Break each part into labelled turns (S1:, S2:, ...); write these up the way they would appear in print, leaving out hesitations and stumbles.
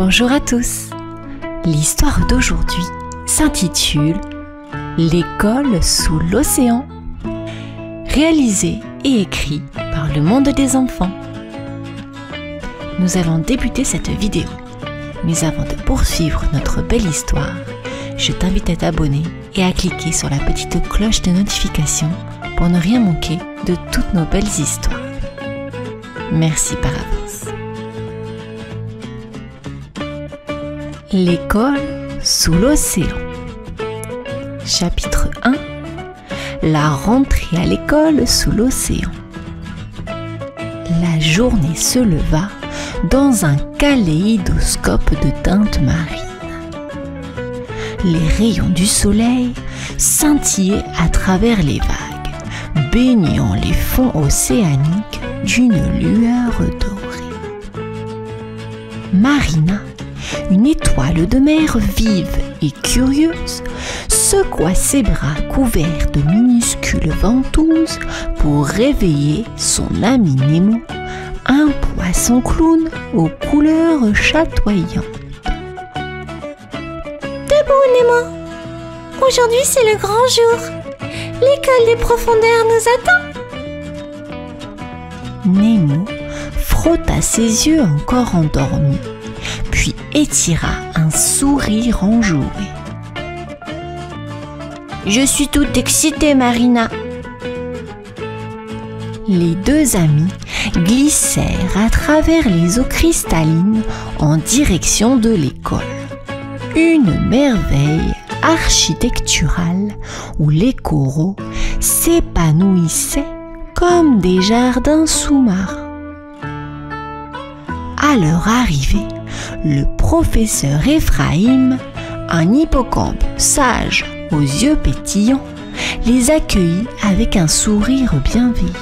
S1: Bonjour à tous. L'histoire d'aujourd'hui s'intitule L'école sous l'océan, réalisée et écrite par le monde des enfants. Nous allons débuter cette vidéo, mais avant de poursuivre notre belle histoire, je t'invite à t'abonner et à cliquer sur la petite cloche de notification pour ne rien manquer de toutes nos belles histoires. Merci par avance. L'école sous l'océan. Chapitre 1. La rentrée à l'école sous l'océan. La journée se leva dans un kaléidoscope de teintes marines. Les rayons du soleil scintillaient à travers les vagues, baignant les fonds océaniques d'une lueur dorée. Marina, une étoile de mer vive et curieuse, secoua ses bras couverts de minuscules ventouses pour réveiller son ami Nemo, un poisson clown aux couleurs chatoyantes.
S2: Debout, Nemo! Aujourd'hui, c'est le grand jour. L'école des profondeurs nous attend.
S1: Nemo frotta ses yeux encore endormis, puis étira un sourire enjoué.
S2: Je suis toute excitée, Marina.
S1: Les deux amis glissèrent à travers les eaux cristallines en direction de l'école. Une merveille architecturale où les coraux s'épanouissaient comme des jardins sous-marins. À leur arrivée, le professeur Ephraim, un hippocampe sage aux yeux pétillants, les accueillit avec un sourire bienveillant.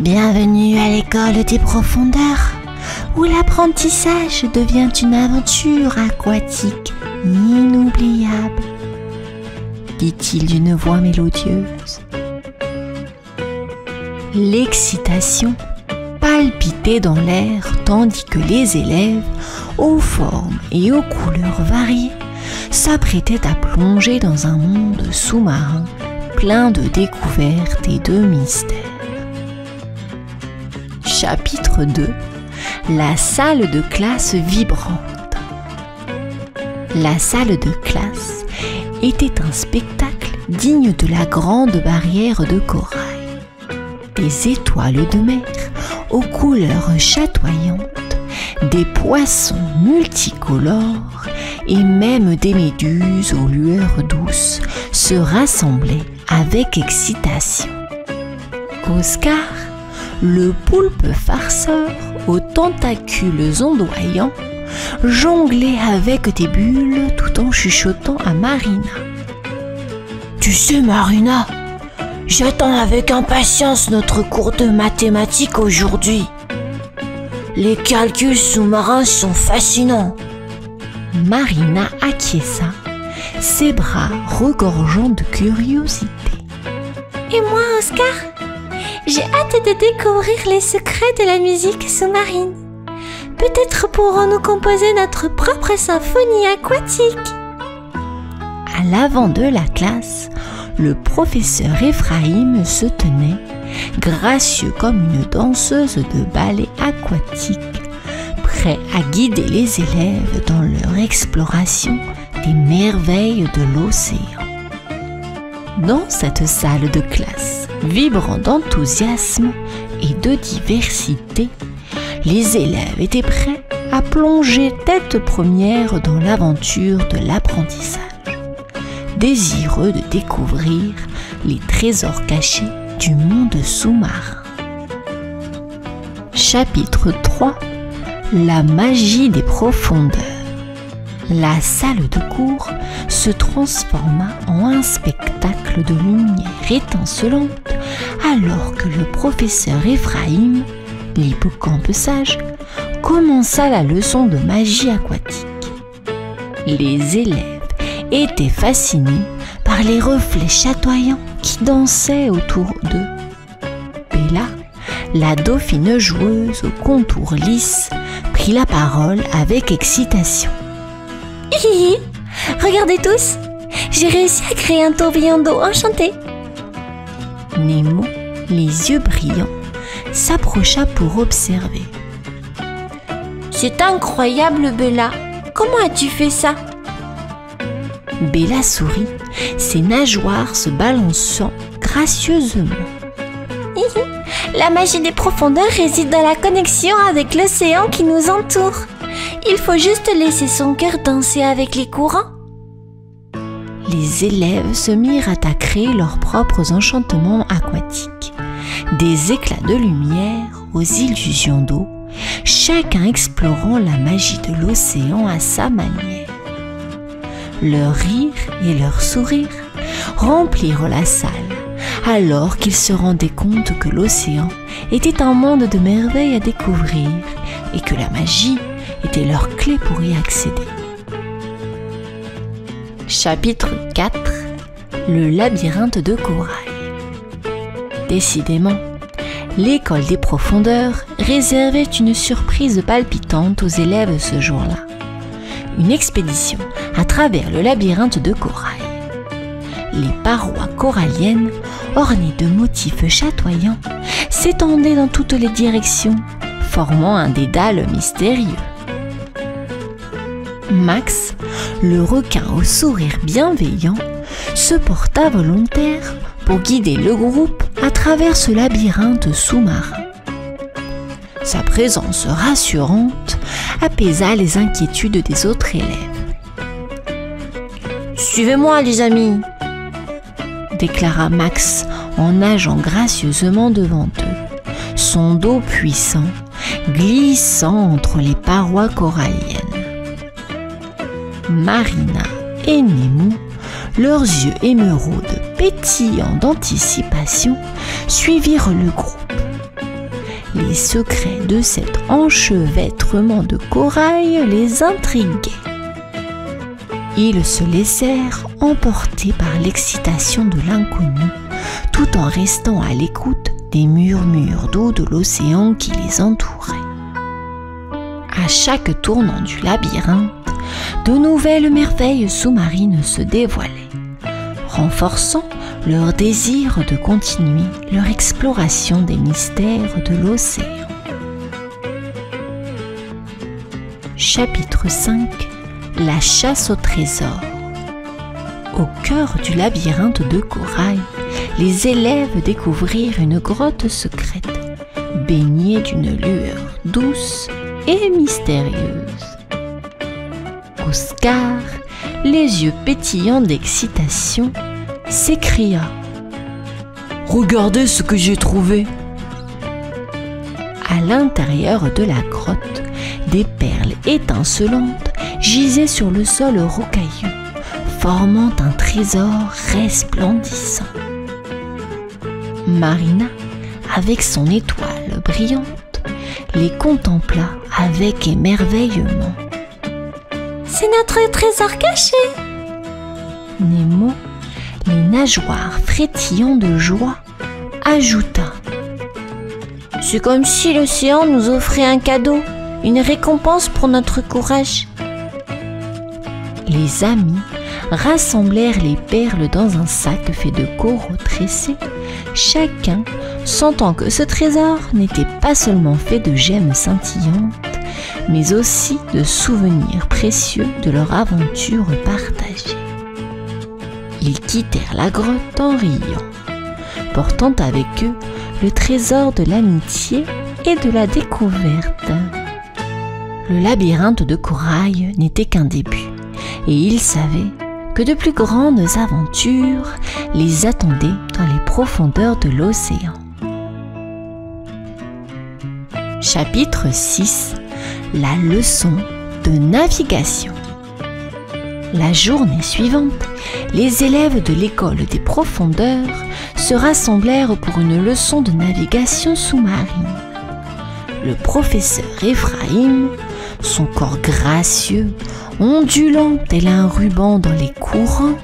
S2: Bienvenue à l'école des profondeurs, où l'apprentissage devient une aventure aquatique inoubliable,
S1: dit-il d'une voix mélodieuse. L'excitation palpitait dans l'air tandis que les élèves, aux formes et aux couleurs variées, s'apprêtaient à plonger dans un monde sous-marin plein de découvertes et de mystères. Chapitre 2. La salle de classe vibrante. La salle de classe était un spectacle digne de la grande barrière de corail. Des étoiles de mer aux couleurs chatoyantes, des poissons multicolores et même des méduses aux lueurs douces se rassemblaient avec excitation. Oscar, le poulpe farceur aux tentacules ondoyants, jonglait avec des bulles tout en chuchotant à Marina.
S2: Tu sais, Marina, j'attends avec impatience notre cours de mathématiques aujourd'hui. Les calculs sous-marins sont fascinants.
S1: Marina acquiesça, ses bras regorgeant de curiosité.
S2: Et moi, Oscar, j'ai hâte de découvrir les secrets de la musique sous-marine. Peut-être pourrons-nous composer notre propre symphonie aquatique.
S1: À l'avant de la classe, le professeur Ephraim se tenait, gracieux comme une danseuse de ballet aquatique, prêt à guider les élèves dans leur exploration des merveilles de l'océan. Dans cette salle de classe, vibrant d'enthousiasme et de diversité, les élèves étaient prêts à plonger tête première dans l'aventure de l'apprentissage, désireux de découvrir les trésors cachés du monde sous-marin. Chapitre 3. La magie des profondeurs. La salle de cours se transforma en un spectacle de lumière étincelante alors que le professeur Ephraim, l'hippocampe sage, commença la leçon de magie aquatique. Les élèves étaient fascinés par les reflets chatoyants qui dansaient autour d'eux. Bella, la dauphine joueuse aux contours lisses, prit prit la parole avec excitation.
S2: Hihi, regardez tous, j'ai réussi à créer un tourbillon d'eau enchanté.
S1: Nemo, les yeux brillants, s'approcha pour observer.
S2: C'est incroyable, Bella. Comment as-tu fait ça?
S1: Bella sourit, ses nageoires se balançant gracieusement.
S2: La magie des profondeurs réside dans la connexion avec l'océan qui nous entoure. Il faut juste laisser son cœur danser avec les courants.
S1: Les élèves se mirent à créer leurs propres enchantements aquatiques. Des éclats de lumière aux illusions d'eau, chacun explorant la magie de l'océan à sa manière. Leur rire et leur sourire remplirent la salle, alors qu'ils se rendaient compte que l'océan était un monde de merveilles à découvrir et que la magie était leur clé pour y accéder. Chapitre 4. Le labyrinthe de corail. Décidément, l'école des profondeurs réservait une surprise palpitante aux élèves ce jour-là. Une expédition à travers le labyrinthe de corail. Les parois coralliennes, ornées de motifs chatoyants, s'étendaient dans toutes les directions, formant un dédale mystérieux. Max, le requin au sourire bienveillant, se porta volontaire pour guider le groupe à travers ce labyrinthe sous-marin. Sa présence rassurante apaisa les inquiétudes des autres élèves.
S2: « Suivez-moi, les amis !»
S1: déclara Max en nageant gracieusement devant eux, son dos puissant glissant entre les parois coralliennes. Marina et Nemo, leurs yeux émeraudes pétillants d'anticipation, suivirent le groupe. Les secrets de cet enchevêtrement de corail les intriguaient. Ils se laissèrent emporter par l'excitation de l'inconnu, tout en restant à l'écoute des murmures d'eau de l'océan qui les entourait. À chaque tournant du labyrinthe, de nouvelles merveilles sous-marines se dévoilaient, renforçant leur désir de continuer leur exploration des mystères de l'océan. Chapitre 5. La chasse au trésor. Au cœur du labyrinthe de corail, les élèves découvrirent une grotte secrète, baignée d'une lueur douce et mystérieuse. Oscar, les yeux pétillants d'excitation, s'écria « Regardez ce que j'ai trouvé !» À l'intérieur de la grotte, des perles étincelantes gisaient sur le sol rocailleux, formant un trésor resplendissant. Marina, avec son étoile brillante, les contempla avec émerveillement.
S2: « C'est notre trésor caché !»
S1: Nemo, les nageoires frétillant de joie, ajouta. «
S2: C'est comme si l'océan nous offrait un cadeau, une récompense pour notre courage. »
S1: Les amis rassemblèrent les perles dans un sac fait de coraux tressés, chacun sentant que ce trésor n'était pas seulement fait de gemmes scintillantes, mais aussi de souvenirs précieux de leur aventure partagée. Ils quittèrent la grotte en riant, portant avec eux le trésor de l'amitié et de la découverte. Le labyrinthe de corail n'était qu'un début, et ils savaient que de plus grandes aventures les attendaient dans les profondeurs de l'océan. Chapitre 6. La leçon de navigation. La journée suivante, les élèves de l'école des profondeurs se rassemblèrent pour une leçon de navigation sous-marine. Le professeur Ephraim, son corps gracieux, ondulant tel un ruban dans les courants,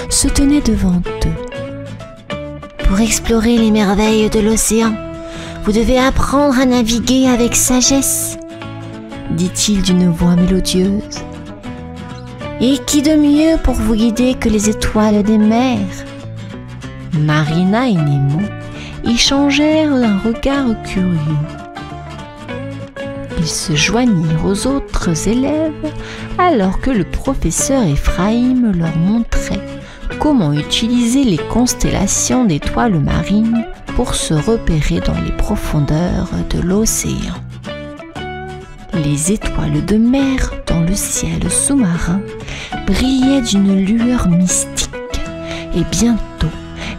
S1: se tenait devant eux.
S2: Pour explorer les merveilles de l'océan, vous devez apprendre à naviguer avec sagesse.
S1: dit-il d'une voix mélodieuse. Et qui de mieux pour vous guider que les étoiles des mers? Marina et Nemo échangèrent un regard curieux. Ils se joignirent aux autres élèves alors que le professeur Ephraim leur montrait comment utiliser les constellations d'étoiles marines pour se repérer dans les profondeurs de l'océan. Les étoiles de mer dans le ciel sous-marin brillaient d'une lueur mystique et bientôt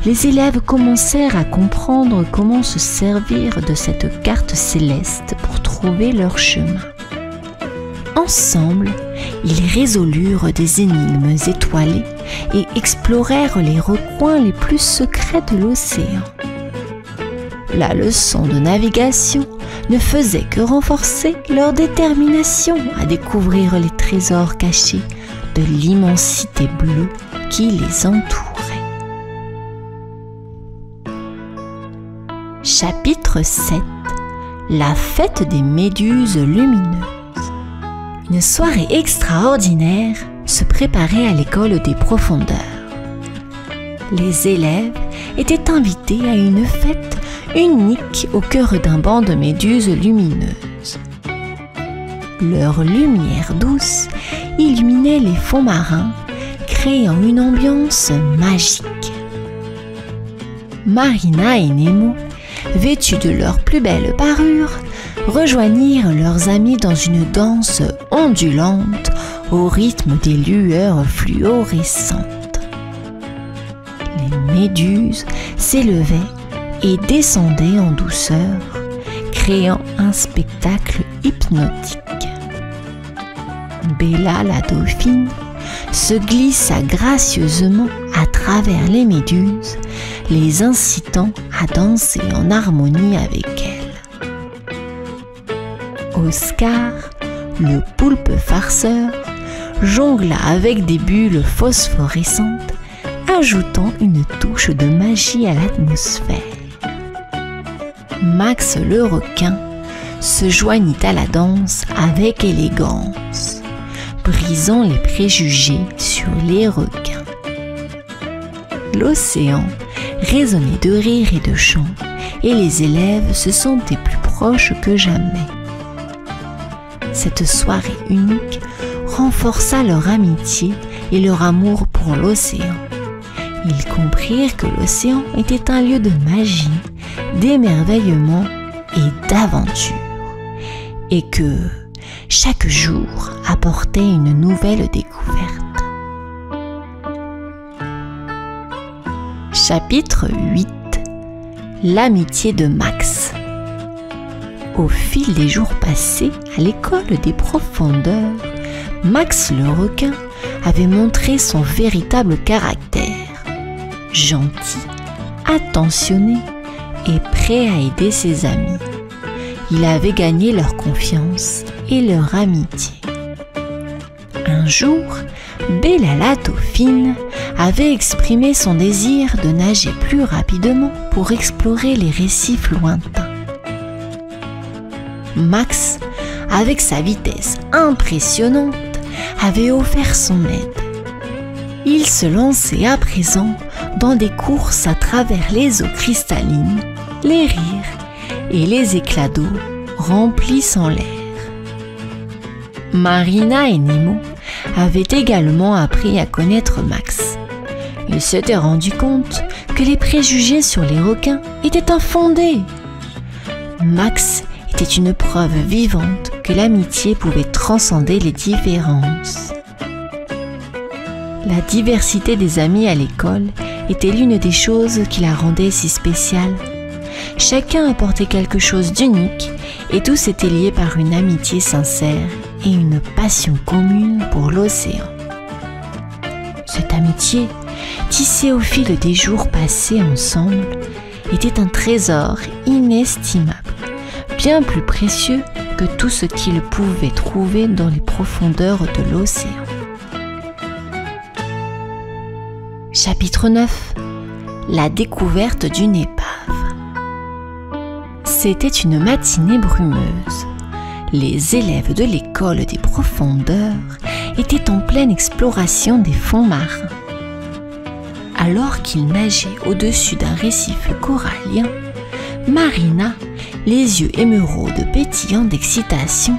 S1: les élèves commencèrent à comprendre comment se servir de cette carte céleste pour trouver leur chemin. Ensemble, ils résolurent des énigmes étoilées et explorèrent les recoins les plus secrets de l'océan. La leçon de navigation ne faisait que renforcer leur détermination à découvrir les trésors cachés de l'immensité bleue qui les entourait. Chapitre 7. La fête des méduses lumineuses. Une soirée extraordinaire se préparait à l'école des profondeurs. Les élèves étaient invités à une fête unique au cœur d'un banc de méduses lumineuses. Leur lumière douce illuminait les fonds marins, créant une ambiance magique. Marina et Nemo, vêtus de leur plus belle parure, rejoignirent leurs amis dans une danse ondulante au rythme des lueurs fluorescentes. Les méduses s'élevaient et descendaient en douceur, créant un spectacle hypnotique. Bella la dauphine se glissa gracieusement à travers les méduses, les incitant à danser en harmonie avec elle. Oscar, le poulpe farceur, jongla avec des bulles phosphorescentes, ajoutant une touche de magie à l'atmosphère. Max le requin se joignit à la danse avec élégance, brisant les préjugés sur les requins. L'océan résonnait de rires et de chants, et les élèves se sentaient plus proches que jamais. Cette soirée unique renforça leur amitié et leur amour pour l'océan. Ils comprirent que l'océan était un lieu de magie, d'émerveillement et d'aventure, et que chaque jour apportait une nouvelle découverte. Chapitre 8. L'amitié de Max. Au fil des jours passés à l'école des profondeurs, Max le requin avait montré son véritable caractère. Gentil, attentionné et prêt à aider ses amis. Il avait gagné leur confiance et leur amitié. Un jour, Bella la dauphine avait exprimé son désir de nager plus rapidement pour explorer les récifs lointains. Max, avec sa vitesse impressionnante, avait offert son aide. Il se lançait à présent dans des courses à travers les eaux cristallines, les rires et les éclats d'eau remplissant l'air. Marina et Nemo avaient également appris à connaître Max. Ils s'étaient rendus compte que les préjugés sur les requins étaient infondés. Max était une preuve vivante que l'amitié pouvait transcender les différences. La diversité des amis à l'école était l'une des choses qui la rendait si spéciale. Chacun apportait quelque chose d'unique et tous étaient liés par une amitié sincère et une passion commune pour l'océan. Cette amitié, tissée au fil des jours passés ensemble, était un trésor inestimable, bien plus précieux que tout ce qu'ils pouvaient trouver dans les profondeurs de l'océan. Chapitre 9. La découverte d'une épave. C'était une matinée brumeuse. Les élèves de l'école des profondeurs étaient en pleine exploration des fonds marins. Alors qu'ils nageaient au-dessus d'un récif corallien, Marina, les yeux émeraudes pétillants d'excitation,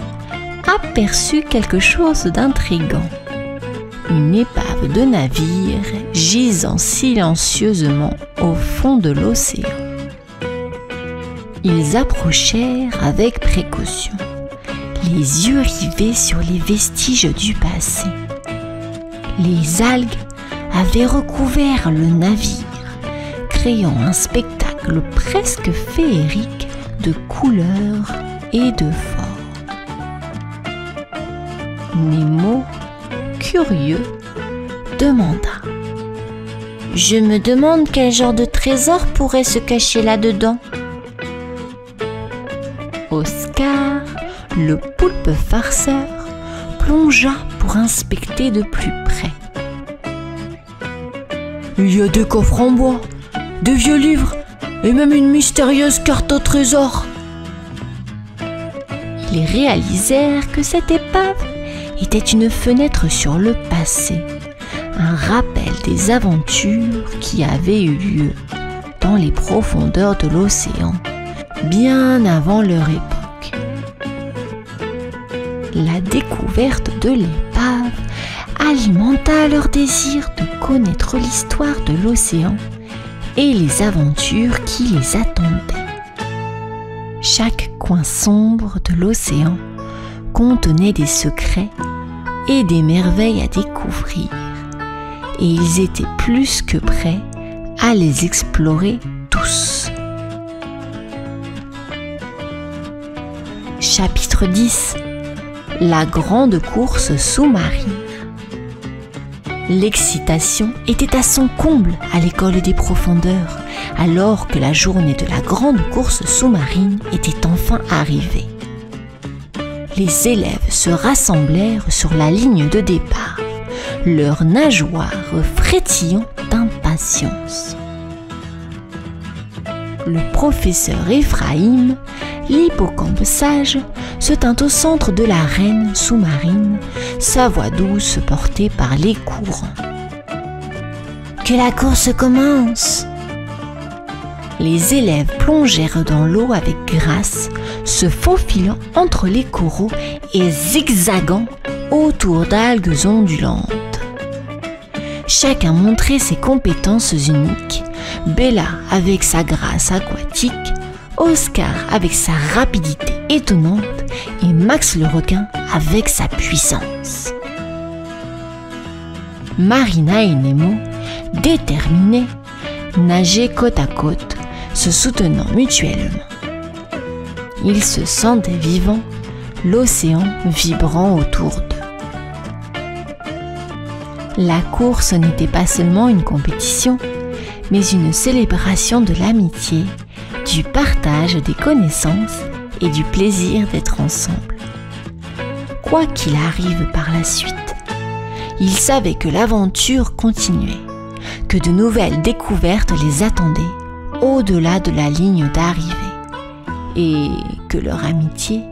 S1: aperçut quelque chose d'intrigant. Une épave de navire gisant silencieusement au fond de l'océan. Ils approchèrent avec précaution, les yeux rivés sur les vestiges du passé. Les algues avaient recouvert le navire, créant un spectacle presque féerique de couleurs et de formes. Nemo, curieux, demanda: «
S2: Je me demande quel genre de trésor pourrait se cacher là-dedans. »
S1: Oscar, le poulpe farceur, plongea pour inspecter de plus près. Il y a des coffres en bois, des vieux livres et même une mystérieuse carte au trésor. Ils réalisèrent que cette épave était une fenêtre sur le passé, un rappel des aventures qui avaient eu lieu dans les profondeurs de l'océan, bien avant leur époque. La découverte de l'épave alimenta leur désir de connaître l'histoire de l'océan et les aventures qui les attendaient. Chaque coin sombre de l'océan contenait des secrets et des merveilles à découvrir, et ils étaient plus que prêts à les explorer tous. Chapitre 10. La grande course sous-marine. L'excitation était à son comble à l'école des profondeurs, alors que la journée de la grande course sous-marine était enfin arrivée. Les élèves se rassemblèrent sur la ligne de départ, leurs nageoires frétillant d'impatience. Le professeur Ephraim, l'hippocampe sage, se tint au centre de l'arène sous-marine, sa voix douce portée par les courants.
S2: « Que la course commence !»
S1: Les élèves plongèrent dans l'eau avec grâce, se faufilant entre les coraux et zigzagant autour d'algues ondulantes. Chacun montrait ses compétences uniques, Bella avec sa grâce aquatique, Oscar avec sa rapidité étonnante et Max le requin avec sa puissance. Marina et Nemo, déterminés, nageaient côte à côte, se soutenant mutuellement. Ils se sentaient vivants, l'océan vibrant autour d'eux. La course n'était pas seulement une compétition, mais une célébration de l'amitié, du partage des connaissances et du plaisir d'être ensemble. Quoi qu'il arrive par la suite, ils savaient que l'aventure continuait, que de nouvelles découvertes les attendaient au-delà de la ligne d'arrivée et que leur amitié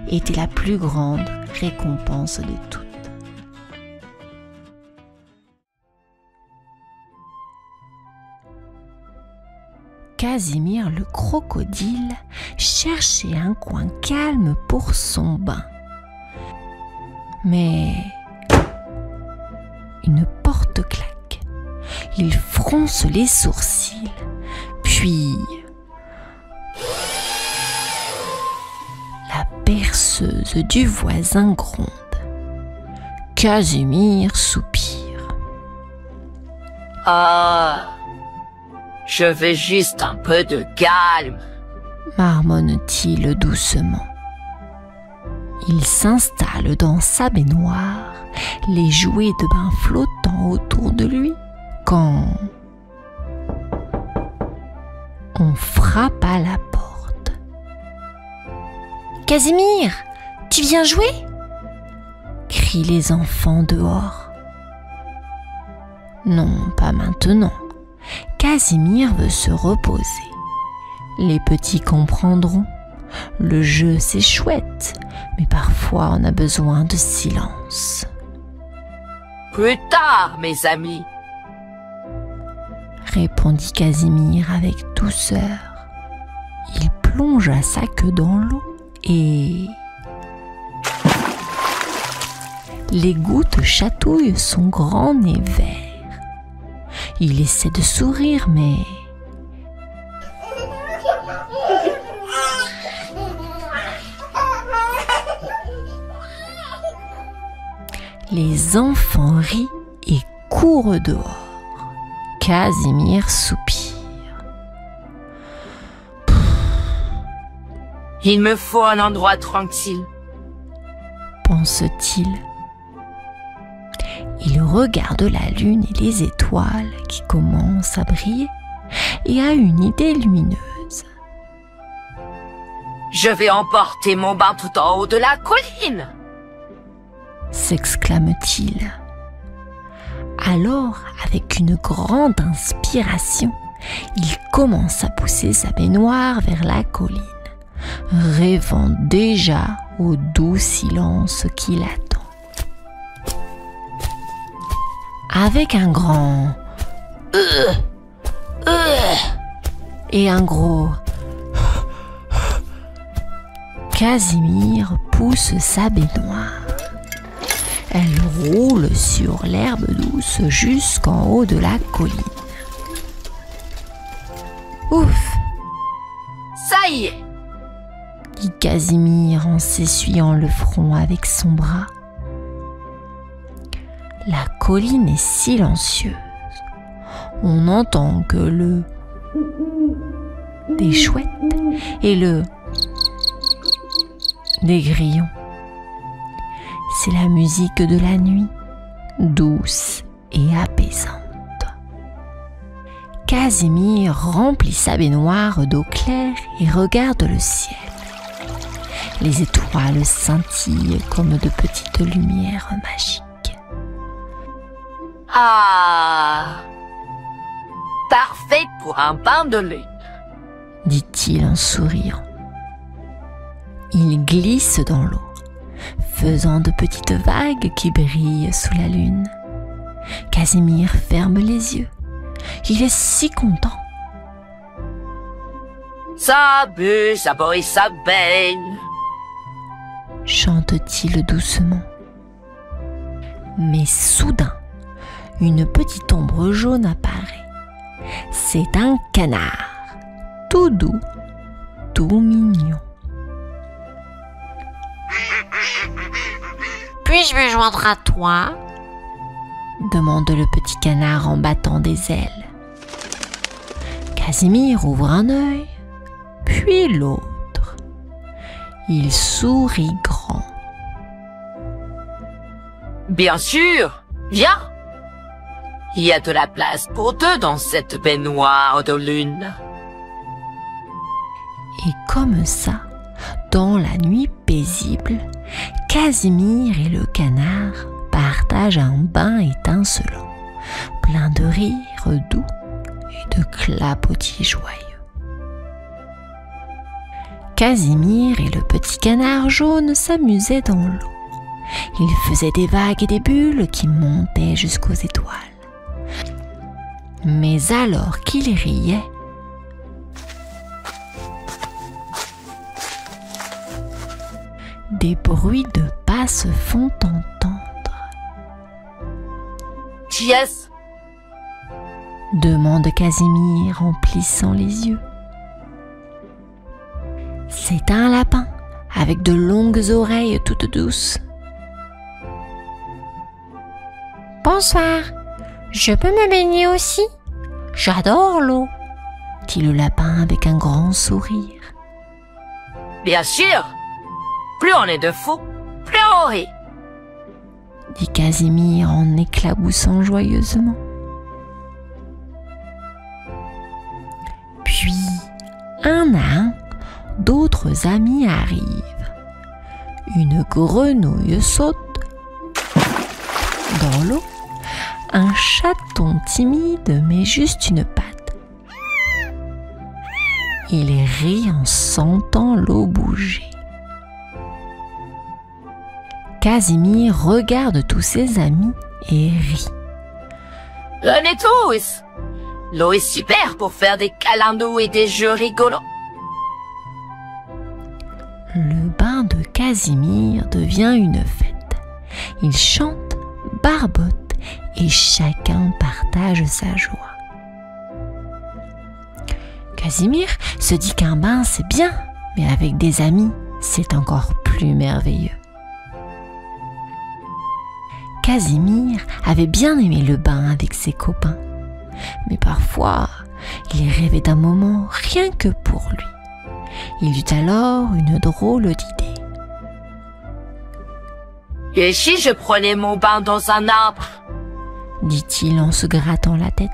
S1: était la plus grande récompense de toutes. Casimir le crocodile cherchait un coin calme pour son bain. Mais une porte claque. Il fronce les sourcils, puis la berceuse du voisin gronde. Casimir soupire.
S3: Ah, je veux juste un peu de calme,
S1: marmonne-t-il doucement. Il s'installe dans sa baignoire, les jouets de bain flottant autour de lui, quand on frappe à la porte.
S2: « Casimir, tu viens jouer ?»
S1: crient les enfants dehors. Non, pas maintenant. Casimir veut se reposer. Les petits comprendront. Le jeu, c'est chouette, mais parfois on a besoin de silence.
S3: Plus tard, mes amis.
S1: Répondit Casimir avec douceur. Il plongea sa queue dans l'eau et... les gouttes chatouillent son grand nez vert. Il essaie de sourire, mais... les enfants rient et courent dehors. Casimir soupire.
S3: Il me faut un endroit tranquille,
S1: pense-t-il. Il regarde la lune et les étoiles qui commencent à briller et a une idée lumineuse.
S3: Je vais emporter mon bain tout en haut de la colline,
S1: s'exclame-t-il. Alors, avec une grande inspiration, il commence à pousser sa baignoire vers la colline, rêvant déjà au doux silence qui l'attend. Avec un grand et un gros Casimir pousse sa baignoire. Elle roule sur l'herbe douce jusqu'en haut de la colline. Ouf!
S3: Ça y est,
S1: dit Casimir en s'essuyant le front avec son bras. La colline est silencieuse. On n'entend que le des chouettes et le des grillons. C'est la musique de la nuit, douce et apaisante. Casimir remplit sa baignoire d'eau claire et regarde le ciel. Les étoiles scintillent comme de petites lumières magiques.
S3: ah, parfait pour un bain de lune.
S1: Dit-il en souriant. Il glisse dans l'eau, faisant de petites vagues qui brillent sous la lune. Casimir ferme les yeux. Il est si content.
S3: Ça bue, ça boit, ça baigne.
S1: Chante-t-il doucement. Mais soudain, une petite ombre jaune apparaît. C'est un canard, tout doux, tout mignon.
S2: Puis-je me joindre à toi?
S1: Demande le petit canard en battant des ailes. Casimir ouvre un œil, puis l'autre. Il sourit grand.
S3: Bien sûr, viens. Il y a de la place pour deux dans cette baignoire de lune.
S1: Et comme ça, dans la nuit paisible, Casimir et le canard partagent un bain étincelant, plein de rires doux et de clapotis joyeux. Casimir et le petit canard jaune s'amusaient dans l'eau. Ils faisaient des vagues et des bulles qui montaient jusqu'aux étoiles. Mais alors qu'ils riaient, des bruits de pas se font entendre.
S3: Qui est-ce?
S1: Demande Casimir en plissant les yeux. C'est un lapin avec de longues oreilles toutes douces.
S2: Bonsoir, je peux me baigner aussi? J'adore l'eau,
S1: dit le lapin avec un grand sourire.
S3: Bien sûr. Plus on est de fous, plus on rit,
S1: dit Casimir en éclaboussant joyeusement. Puis, un à un, d'autres amis arrivent. Une grenouille saute. Dans l'eau, un chaton timide met juste une patte. Il rit en sentant l'eau bouger. Casimir regarde tous ses amis et rit.
S3: Venez tous! L'eau est super pour faire des câlins d'eau et des jeux rigolos.
S1: Le bain de Casimir devient une fête. Il chante, barbotte et chacun partage sa joie. Casimir se dit qu'un bain c'est bien, mais avec des amis c'est encore plus merveilleux. Casimir avait bien aimé le bain avec ses copains, mais parfois il rêvait d'un moment rien que pour lui. Il eut alors une drôle d'idée.
S3: Et si je prenais mon bain dans un arbre?
S1: Dit-il en se grattant la tête.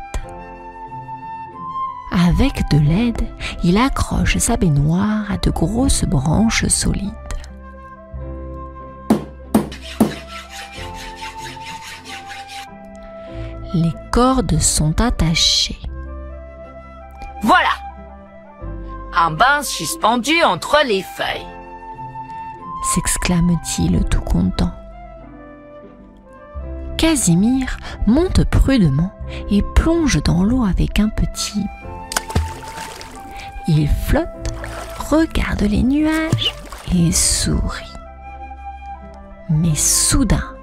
S1: Avec de l'aide, il accroche sa baignoire à de grosses branches solides. Les cordes sont attachées.
S3: Voilà! Un bain suspendu entre les feuilles.
S1: S'exclame-t-il tout content. Casimir monte prudemment et plonge dans l'eau avec un petit. Il flotte, regarde les nuages et sourit. Mais soudain,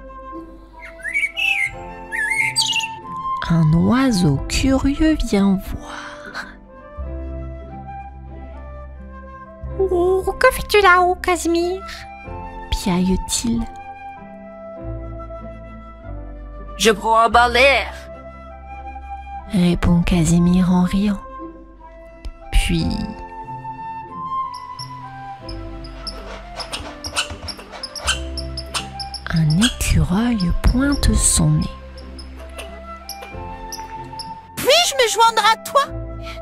S1: un oiseau curieux vient voir.
S2: Oh, que fais-tu là-haut, Casimir?
S1: Piaille-t-il.
S3: Je prends un bain l'air.
S1: Répond Casimir en riant. Puis, un écureuil pointe son nez.
S4: Puis-je me joindre à toi?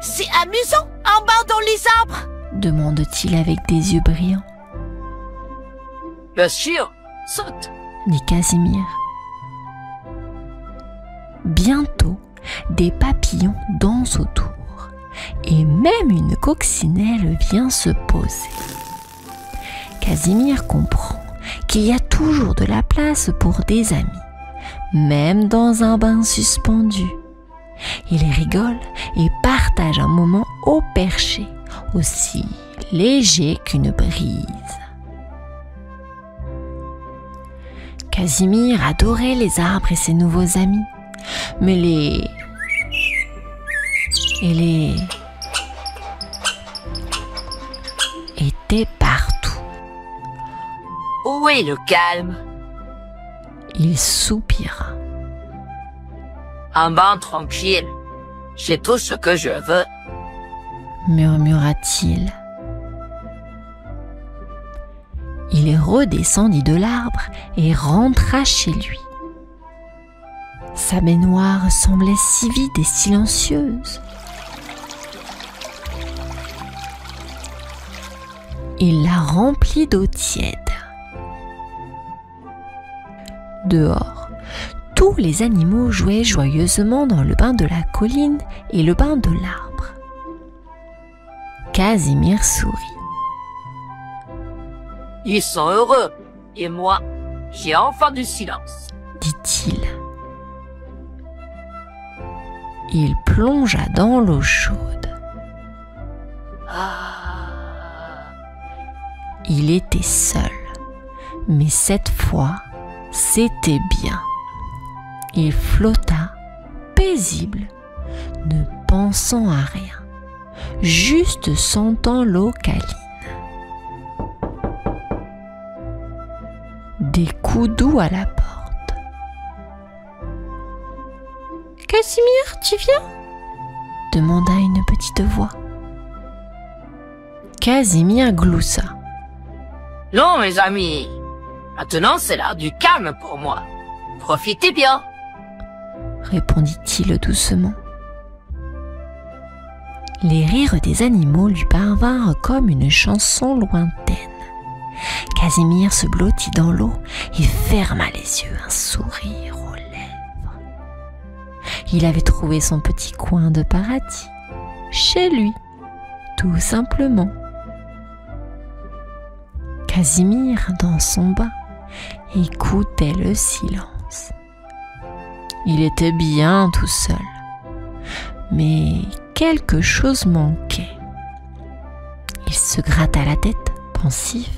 S4: C'est amusant, un bain dans les arbres.
S1: Demande-t-il avec des yeux brillants.
S3: Bien sûr, saute.
S1: Dit Casimir. Bientôt, des papillons dansent autour et même une coccinelle vient se poser. Casimir comprend qu'il y a toujours de la place pour des amis, même dans un bain suspendu. Il rigole et partage un moment au perché, aussi léger qu'une brise. Casimir adorait les arbres et ses nouveaux amis, mais les étaient partout.
S3: Où est le calme?
S1: Il soupira.
S3: Un bain tranquille. J'ai tout ce que je veux.
S1: Murmura-t-il. Il redescendit de l'arbre et rentra chez lui. Sa baignoire semblait si vide et silencieuse. Il la remplit d'eau tiède. Dehors, tous les animaux jouaient joyeusement dans le bain de la colline et le bain de l'arbre. Casimir sourit.
S3: Ils sont heureux. Et moi, j'ai enfin du silence.
S1: Dit-il. Il plongea dans l'eau chaude. Il était seul, mais cette fois, c'était bien. Il flotta, paisible, ne pensant à rien, juste sentant l'eau câline. Des coups doux à la porte.
S2: « Casimir, tu viens ?»
S1: demanda une petite voix. Casimir gloussa.
S3: « Non, mes amis. Maintenant, c'est l'heure du calme pour moi. Profitez bien. »
S1: répondit-il doucement. Les rires des animaux lui parvinrent comme une chanson lointaine. Casimir se blottit dans l'eau et ferma les yeux, un sourire aux lèvres. Il avait trouvé son petit coin de paradis, chez lui, tout simplement. Casimir, dans son bain, écoutait le silence. Il était bien tout seul, mais quelque chose manquait. Il se gratta la tête, pensif.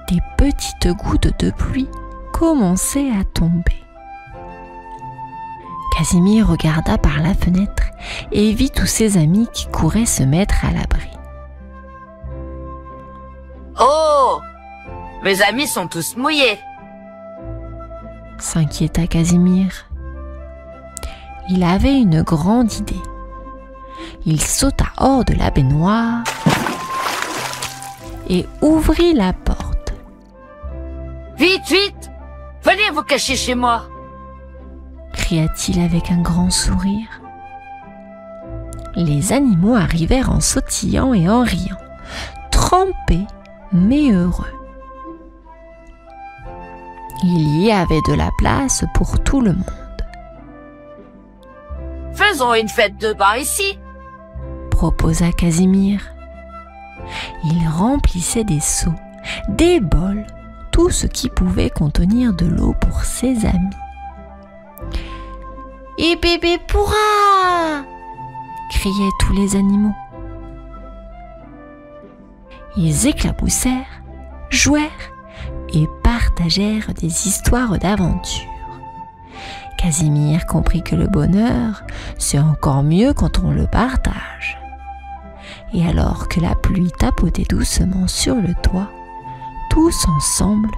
S1: Des petites gouttes de pluie commençaient à tomber. Casimir regarda par la fenêtre et vit tous ses amis qui couraient se mettre à l'abri.
S3: Oh! Mes amis sont tous mouillés.
S1: S'inquiéta Casimir. Il avait une grande idée. Il sauta hors de la baignoire et ouvrit la porte.
S3: Vite, vite! Venez vous cacher chez moi!
S1: Cria-t-il avec un grand sourire. Les animaux arrivèrent en sautillant et en riant, trempés mais heureux. Il y avait de la place pour tout le monde.
S3: Faisons une fête de bain ici!
S1: Proposa Casimir. Il remplissait des seaux, des bols, tout ce qui pouvait contenir de l'eau pour ses amis.
S2: « Et bébé pourra !»
S1: criaient tous les animaux. Ils éclaboussèrent, jouèrent et partagèrent des histoires d'aventure. Casimir comprit que le bonheur, c'est encore mieux quand on le partage. Et alors que la pluie tapotait doucement sur le toit, tous ensemble,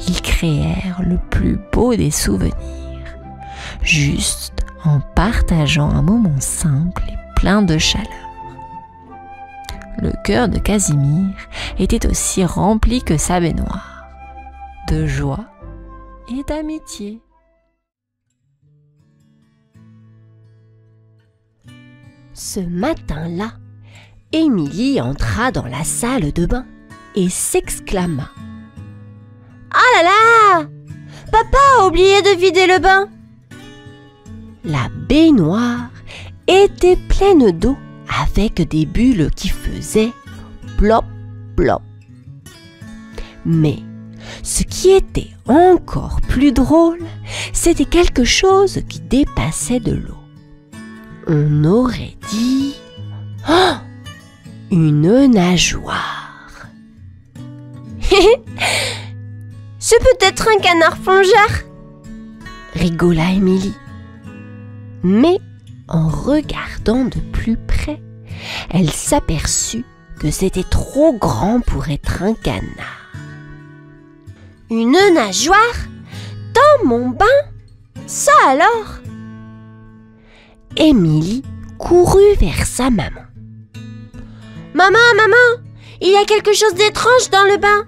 S1: ils créèrent le plus beau des souvenirs, juste en partageant un moment simple et plein de chaleur. Le cœur de Casimir était aussi rempli que sa baignoire, de joie et d'amitié.
S2: Ce matin-là, Émilie entra dans la salle de bain et s'exclama. « Ah là là! Papa a oublié de vider le bain !» La baignoire était pleine d'eau avec des bulles qui faisaient plop plop. Mais ce qui était encore plus drôle, c'était quelque chose qui dépassait de l'eau. On aurait dit une nageoire.
S4: C'est peut-être un canard plongeur,
S2: rigola Émilie. Mais en regardant de plus près, elle s'aperçut que c'était trop grand pour être un canard.
S4: Une nageoire dans mon bain? Ça alors?
S2: Émilie courut vers sa maman.
S4: Maman, il y a quelque chose d'étrange dans le bain.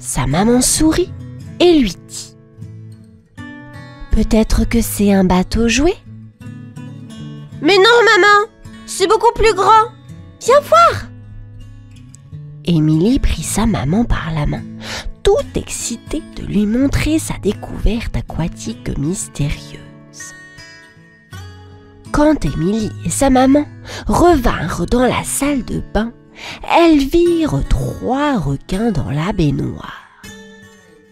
S2: Sa maman sourit et lui dit: peut-être que c'est un bateau jouet?
S4: Mais non, maman, c'est beaucoup plus grand. Viens voir.
S2: Émilie prit sa maman par la main, toute excitée de lui montrer sa découverte aquatique mystérieuse. Quand Émilie et sa maman revinrent dans la salle de bain, elles virent 3 requins dans la baignoire.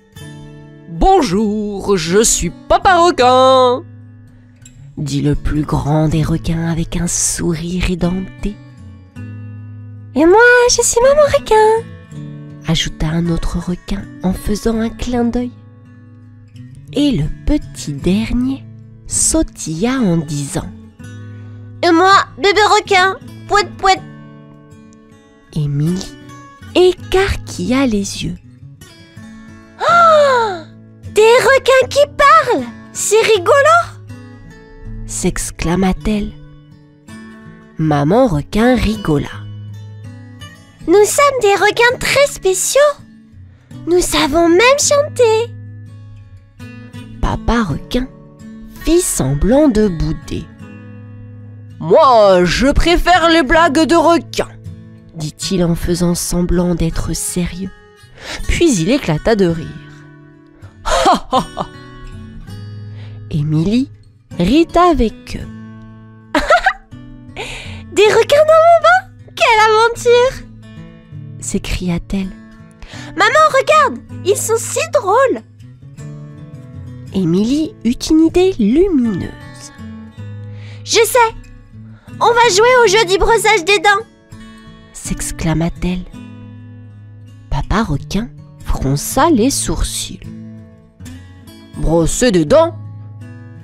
S5: « Bonjour, je suis Papa Requin !»
S2: dit le plus grand des requins avec un sourire édenté.
S4: « Et moi, je suis Maman Requin !»
S2: ajouta un autre requin en faisant un clin d'œil. Et le petit dernier sautilla en disant:
S4: « Et moi, bébé requin, pouet pouet !»
S2: Émilie écarquilla les yeux.
S4: « Oh, des requins qui parlent! C'est rigolo !»
S2: s'exclama-t-elle. Maman requin rigola.
S4: « Nous sommes des requins très spéciaux. Nous savons même chanter. »
S2: Papa requin fit semblant de bouder.
S5: « Moi, je préfère les blagues de requin !»
S2: dit-il en faisant semblant d'être sérieux. Puis il éclata de rire. «
S5: Ha ha ha !
S1: Émilie rit avec eux.
S4: Des requins dans mon bain? Quelle aventure!
S1: S'écria-t-elle.
S4: Maman, regarde! Ils sont si drôles!
S1: Émilie eut une idée lumineuse.
S4: Je sais! On va jouer au jeu du brossage des dents!
S1: S'exclama-t-elle. Papa requin fronça les sourcils.
S5: Brosser des dents?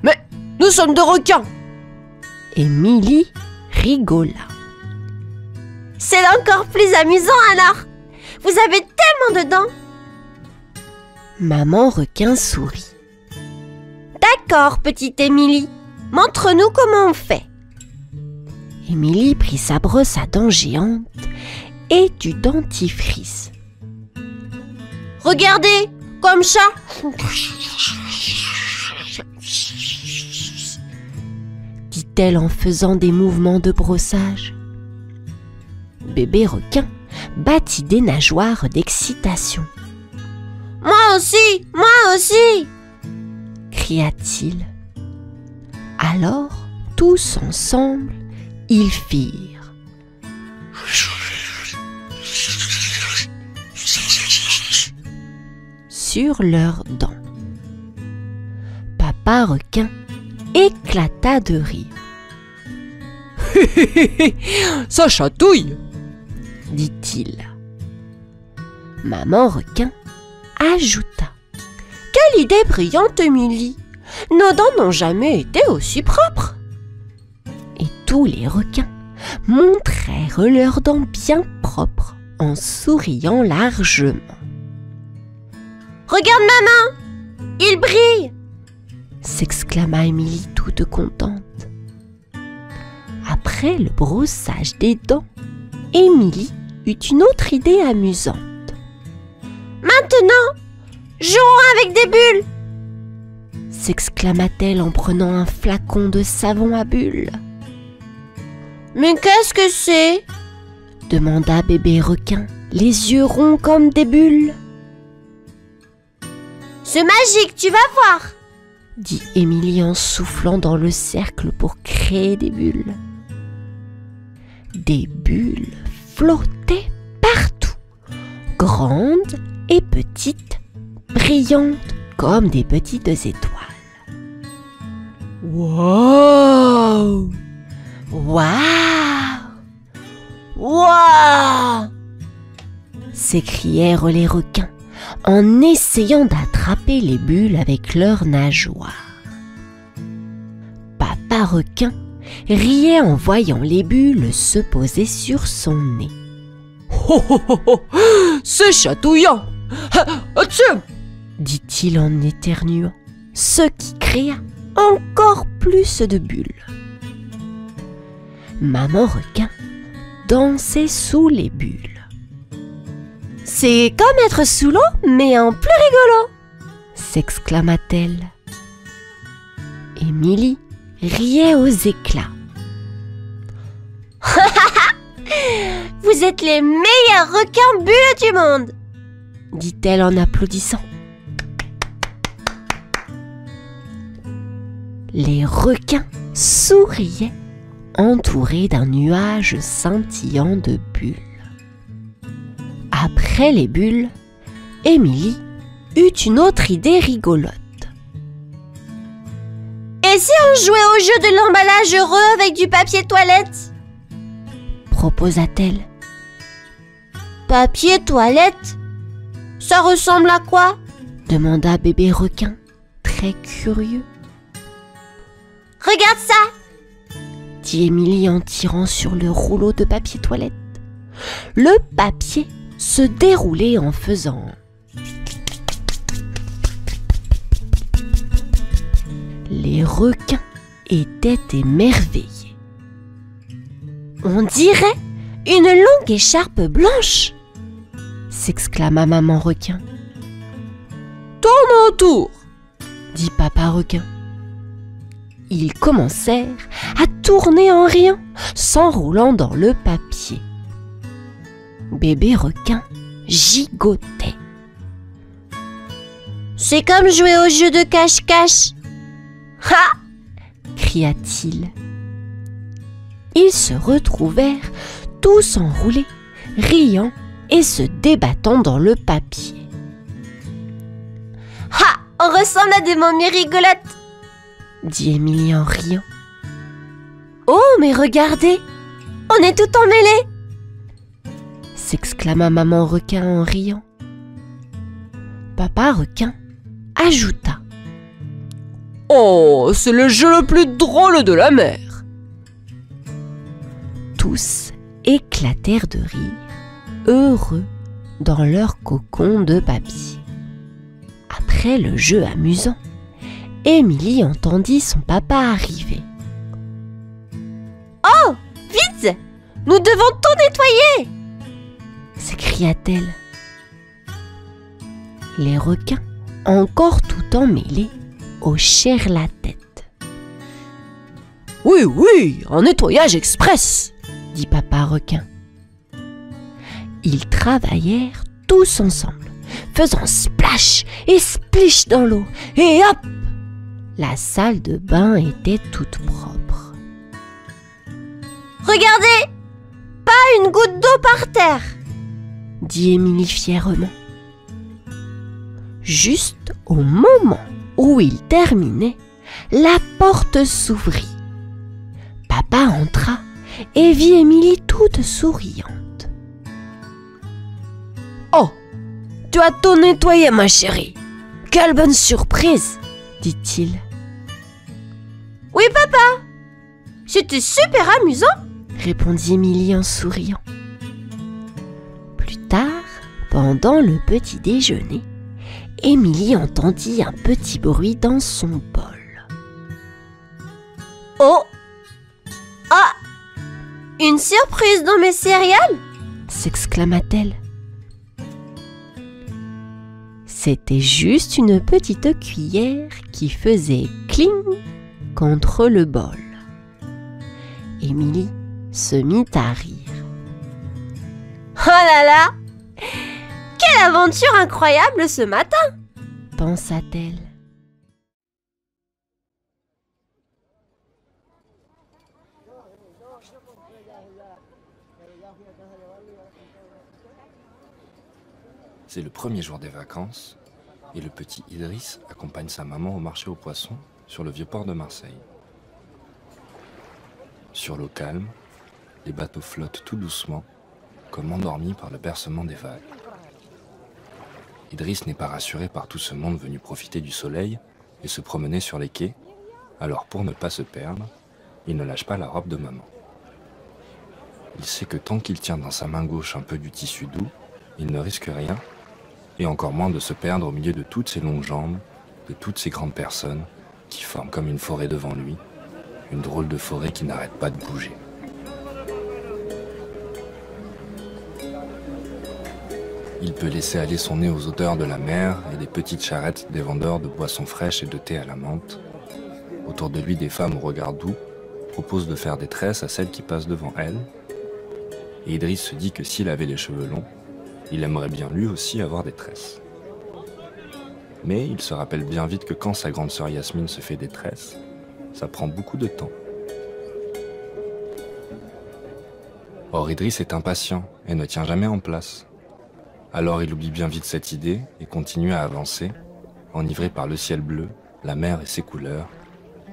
S5: Mais nous sommes des requins!
S1: Émilie rigola.
S4: C'est encore plus amusant alors! Vous avez tellement de dents!
S1: Maman requin sourit.
S4: D'accord, petite Émilie. Montre-nous comment on fait.
S1: Émilie prit sa brosse à dents géante et du dentifrice.
S4: Regardez, comme ça.
S1: Dit-elle en faisant des mouvements de brossage. Bébé requin battit des nageoires d'excitation.
S4: Moi aussi, moi aussi!
S1: Cria-t-il. Alors, tous ensemble, ils firent. Sur leurs dents. Papa requin éclata de rire.
S5: Ça chatouille!
S1: Dit-il. Maman requin ajouta. Quelle idée brillante, Émilie! Nos dents n'ont jamais été aussi propres. Et tous les requins montrèrent leurs dents bien propres en souriant largement.
S4: Regarde maman! Il brille!
S1: S'exclama Émilie toute contente. Après le brossage des dents, Émilie eut une autre idée amusante.
S4: Maintenant, jouons avec des bulles!
S1: S'exclama-t-elle en prenant un flacon de savon à bulles.
S4: Mais qu'est-ce que c'est?
S1: Demanda bébé requin, les yeux ronds comme des bulles.
S4: C'est magique, tu vas voir!
S1: Dit Émilie en soufflant dans le cercle pour créer des bulles. Des bulles flottaient partout, grandes et petites, brillantes comme des petites étoiles.
S5: Waouh!
S1: Waouh!
S4: Waouh!
S1: S'écrièrent les requins en essayant d'attraper les bulles avec leurs nageoires. Papa requin riait en voyant les bulles se poser sur son nez.
S5: Oh, oh, oh, oh. C'est chatouillant! Tiens!
S1: Dit-il en éternuant, ce qui créa encore plus de bulles. Maman requin dansait sous les bulles.
S4: C'est comme être sous l'eau, mais en plus rigolo!
S1: S'exclama-t-elle. Émilie riait aux éclats.
S4: Vous êtes les meilleurs requins bulles du monde!
S1: Dit-elle en applaudissant. Les requins souriaient, entourés d'un nuage scintillant de bulles. Après les bulles, Émilie eut une autre idée rigolote.
S4: Et si on jouait au jeu de l'emballage heureux avec du papier toilette?
S1: Proposa-t-elle.
S4: Papier toilette? Ça ressemble à quoi?
S1: Demanda bébé requin, très curieux.
S4: Regarde ça!
S1: Dit Émilie en tirant sur le rouleau de papier toilette. Le papier se déroulait en faisant. Les requins étaient émerveillés.
S4: On dirait une longue écharpe blanche!
S1: S'exclama maman requin.
S5: Tourne autour!
S1: Dit papa requin. Ils commencèrent à tourner en riant, s'enroulant dans le papier. Bébé requin gigotait.
S4: C'est comme jouer au jeu de cache-cache.
S1: Ha ! Cria-t-il. Ils se retrouvèrent tous enroulés, riant et se débattant dans le papier.
S4: Ha! On ressemble à des momies rigolotes,
S1: dit Émilie en riant.
S4: Oh, mais regardez, on est tout emmêlés,
S1: s'exclama maman requin en riant. Papa requin ajouta.
S5: Oh, c'est le jeu le plus drôle de la mer.
S1: Tous éclatèrent de rire, heureux dans leur cocon de papier. Après le jeu amusant, Émilie entendit son papa arriver.
S4: Oh, vite, nous devons tout nettoyer,
S1: s'écria-t-elle. Les requins, encore tout emmêlés, hochèrent la tête.
S5: Oui, un nettoyage express,
S1: dit papa requin. Ils travaillèrent tous ensemble, faisant splash et splish dans l'eau, et hop! La salle de bain était toute propre.
S4: Regardez, pas une goutte d'eau par terre,
S1: dit Émilie fièrement. Juste au moment où il terminait, la porte s'ouvrit. Papa entra et vit Émilie toute souriante.
S5: Oh, tu as tout nettoyé, ma chérie. Quelle bonne surprise,
S1: dit-il.
S4: Oui, papa, c'était super amusant,
S1: répondit Émilie en souriant. Plus tard, pendant le petit déjeuner, Émilie entendit un petit bruit dans son bol.
S4: Oh! Ah! Une surprise dans mes céréales?
S1: S'exclama-t-elle. C'était juste une petite cuillère qui faisait cling contre le bol. Émilie se mit à rire.
S4: Oh là là! Quelle aventure incroyable ce matin!
S1: Pensa-t-elle.
S6: C'est le premier jour des vacances et le petit Idriss accompagne sa maman au marché aux poissons sur le vieux port de Marseille. Sur l'eau calme, les bateaux flottent tout doucement, comme endormis par le bercement des vagues. Idriss n'est pas rassuré par tout ce monde venu profiter du soleil et se promener sur les quais, alors pour ne pas se perdre, il ne lâche pas la robe de maman. Il sait que tant qu'il tient dans sa main gauche un peu du tissu doux, il ne risque rien, et encore moins de se perdre au milieu de toutes ces longues jambes, de toutes ces grandes personnes qui forment comme une forêt devant lui, une drôle de forêt qui n'arrête pas de bouger. Il peut laisser aller son nez aux odeurs de la mer et des petites charrettes des vendeurs de boissons fraîches et de thé à la menthe. Autour de lui, des femmes au regard doux proposent de faire des tresses à celles qui passent devant elles. Et Idriss se dit que s'il avait les cheveux longs, il aimerait bien lui aussi avoir des tresses. Mais il se rappelle bien vite que quand sa grande sœur Yasmine se fait des tresses, ça prend beaucoup de temps. Or Idriss est impatient et ne tient jamais en place. Alors il oublie bien vite cette idée et continue à avancer, enivré par le ciel bleu, la mer et ses couleurs,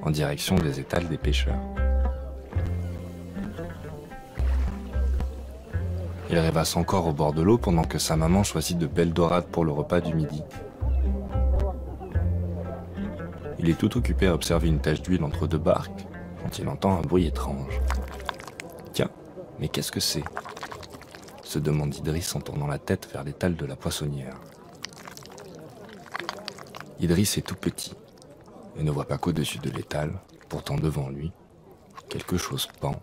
S6: en direction des étals des pêcheurs. Il rêvasse encore au bord de l'eau pendant que sa maman choisit de belles dorades pour le repas du midi. Il est tout occupé à observer une tache d'huile entre deux barques quand il entend un bruit étrange. Tiens, mais qu'est-ce que c'est ? Se demande Idriss en tournant la tête vers l'étal de la poissonnière. Idriss est tout petit et ne voit pas qu'au-dessus de l'étal, pourtant devant lui, quelque chose pend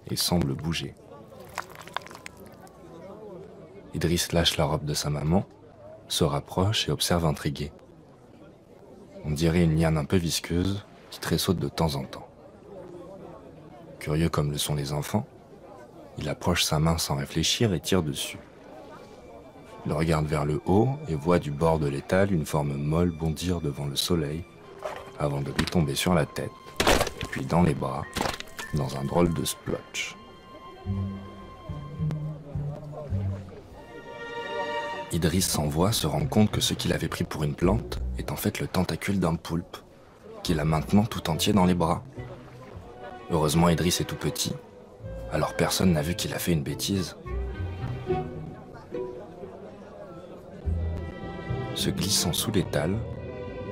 S6: et semble bouger. Idriss lâche la robe de sa maman, se rapproche et observe intrigué. On dirait une liane un peu visqueuse qui tressaute de temps en temps. Curieux comme le sont les enfants, il approche sa main sans réfléchir et tire dessus. Il regarde vers le haut et voit du bord de l'étal une forme molle bondir devant le soleil, avant de lui tomber sur la tête, puis dans les bras, dans un drôle de splotch. Idriss sans voix se rend compte que ce qu'il avait pris pour une plante est en fait le tentacule d'un poulpe, qu'il a maintenant tout entier dans les bras. Heureusement Idriss est tout petit, alors personne n'a vu qu'il a fait une bêtise. Se glissant sous l'étal,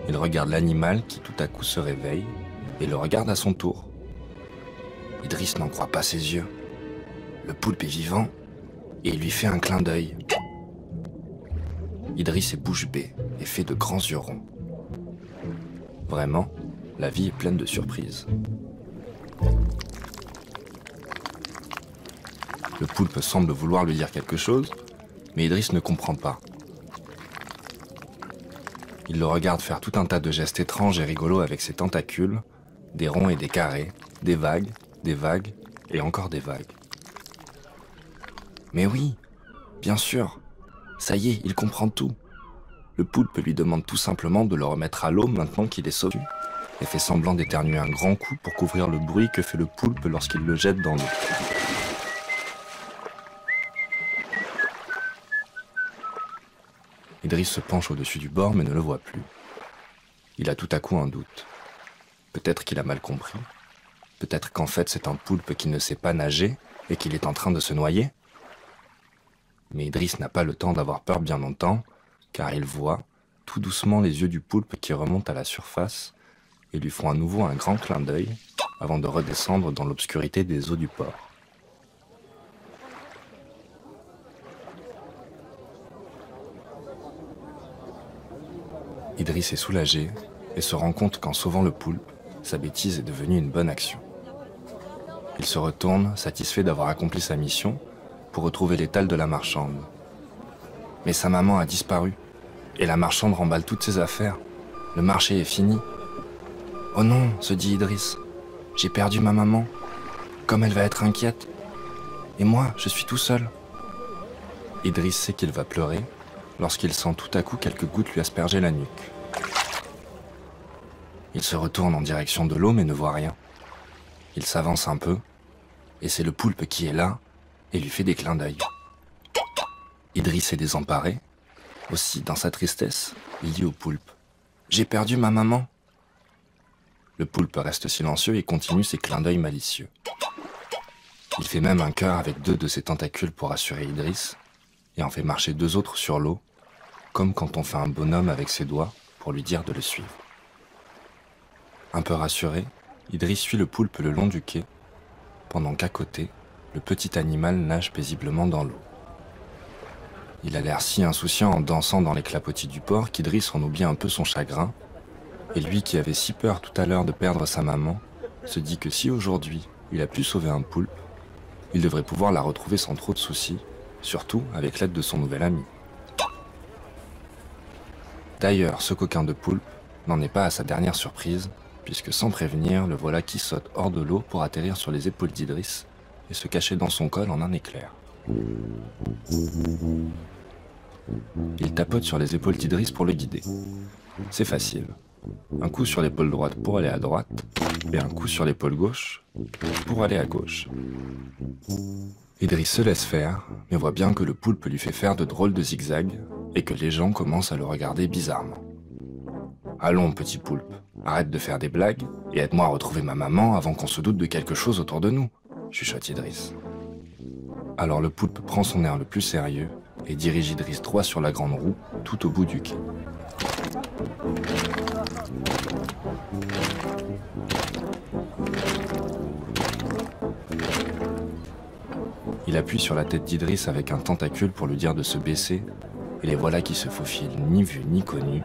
S6: il regarde l'animal qui tout à coup se réveille et le regarde à son tour. Idriss n'en croit pas ses yeux. Le poulpe est vivant et il lui fait un clin d'œil. Idriss est bouche bée et fait de grands yeux ronds. Vraiment, la vie est pleine de surprises. Le poulpe semble vouloir lui dire quelque chose, mais Idriss ne comprend pas. Il le regarde faire tout un tas de gestes étranges et rigolos avec ses tentacules, des ronds et des carrés, des vagues et encore des vagues. Mais oui, bien sûr, ça y est, il comprend tout. Le poulpe lui demande tout simplement de le remettre à l'eau maintenant qu'il est sauvé et fait semblant d'éternuer un grand coup pour couvrir le bruit que fait le poulpe lorsqu'il le jette dans l'eau. Idriss se penche au-dessus du bord mais ne le voit plus. Il a tout à coup un doute. Peut-être qu'il a mal compris. Peut-être qu'en fait c'est un poulpe qui ne sait pas nager et qu'il est en train de se noyer. Mais Idriss n'a pas le temps d'avoir peur bien longtemps, car il voit tout doucement les yeux du poulpe qui remontent à la surface et lui font à nouveau un grand clin d'œil avant de redescendre dans l'obscurité des eaux du port. Idriss est soulagé et se rend compte qu'en sauvant le poulpe, sa bêtise est devenue une bonne action. Il se retourne, satisfait d'avoir accompli sa mission, pour retrouver l'étal de la marchande. Mais sa maman a disparu, et la marchande remballe toutes ses affaires. Le marché est fini. Oh non, se dit Idriss, j'ai perdu ma maman. Comme elle va être inquiète. Et moi, je suis tout seul. Idriss sait qu'il va pleurer, lorsqu'il sent tout à coup quelques gouttes lui asperger la nuque. Il se retourne en direction de l'eau mais ne voit rien. Il s'avance un peu, et c'est le poulpe qui est là, et lui fait des clins d'œil. Idriss est désemparé, aussi dans sa tristesse, il dit au poulpe « J'ai perdu ma maman !» Le poulpe reste silencieux et continue ses clins d'œil malicieux. Il fait même un cœur avec 2 de ses tentacules pour rassurer Idriss, et en fait marcher 2 autres sur l'eau, comme quand on fait un bonhomme avec ses doigts pour lui dire de le suivre. Un peu rassuré, Idriss suit le poulpe le long du quai, pendant qu'à côté, le petit animal nage paisiblement dans l'eau. Il a l'air si insouciant en dansant dans les clapotis du port qu'Idriss en oublie un peu son chagrin, et lui qui avait si peur tout à l'heure de perdre sa maman, se dit que si aujourd'hui il a pu sauver un poulpe, il devrait pouvoir la retrouver sans trop de soucis, surtout avec l'aide de son nouvel ami. D'ailleurs, ce coquin de poulpe n'en est pas à sa dernière surprise, puisque sans prévenir, le voilà qui saute hors de l'eau pour atterrir sur les épaules d'Idriss et se cacher dans son col en un éclair. Il tapote sur les épaules d'Idriss pour le guider. C'est facile. Un coup sur l'épaule droite pour aller à droite, et un coup sur l'épaule gauche pour aller à gauche. Idriss se laisse faire, mais voit bien que le poulpe lui fait faire de drôles de zigzags, et que les gens commencent à le regarder bizarrement. « Allons, petit poulpe, arrête de faire des blagues, et aide-moi à retrouver ma maman avant qu'on se doute de quelque chose autour de nous », chuchote Idriss. Alors le poulpe prend son air le plus sérieux, et dirige Idriss droit sur la grande roue, tout au bout du quai. Il appuie sur la tête d'Idriss avec un tentacule pour lui dire de se baisser, et les voilà qui se faufilent ni vus ni connus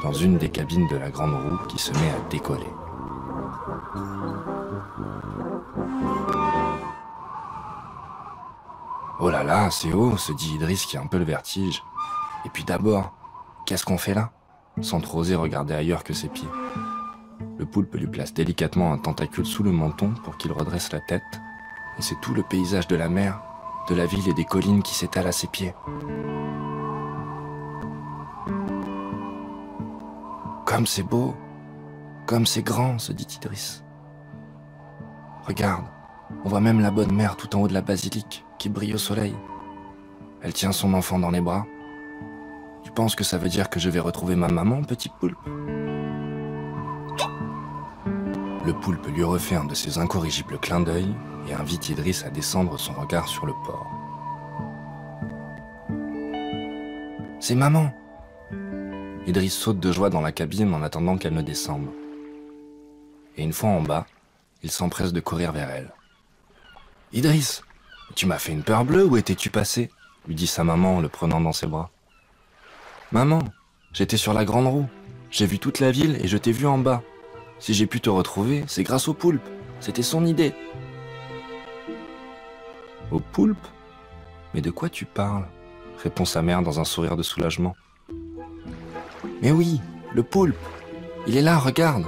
S6: dans une des cabines de la grande roue qui se met à décoller. Oh là là, c'est haut, se dit Idriss qui a un peu le vertige. Et puis d'abord, qu'est-ce qu'on fait là? Sans trop oser regarder ailleurs que ses pieds. Le poulpe lui place délicatement un tentacule sous le menton pour qu'il redresse la tête, et c'est tout le paysage de la mer, de la ville et des collines qui s'étalent à ses pieds. Comme c'est beau! Comme c'est grand, se dit Idriss. Regarde, on voit même la bonne mère tout en haut de la basilique, qui brille au soleil. Elle tient son enfant dans les bras. Tu penses que ça veut dire que je vais retrouver ma maman, petit poulpe? Le poulpe lui refait un de ses incorrigibles clins d'œil et invite Idriss à descendre son regard sur le port. C'est maman! Idriss saute de joie dans la cabine en attendant qu'elle ne descende. Et une fois en bas, il s'empresse de courir vers elle. « Idriss, tu m'as fait une peur bleue, où étais-tu passé ?» lui dit sa maman en le prenant dans ses bras. « Maman, j'étais sur la grande roue. J'ai vu toute la ville et je t'ai vu en bas. Si j'ai pu te retrouver, c'est grâce au poulpe. C'était son idée. » « Au poulpe? Mais de quoi tu parles ?» répond sa mère dans un sourire de soulagement. « Mais oui, le poulpe. Il est là, regarde. »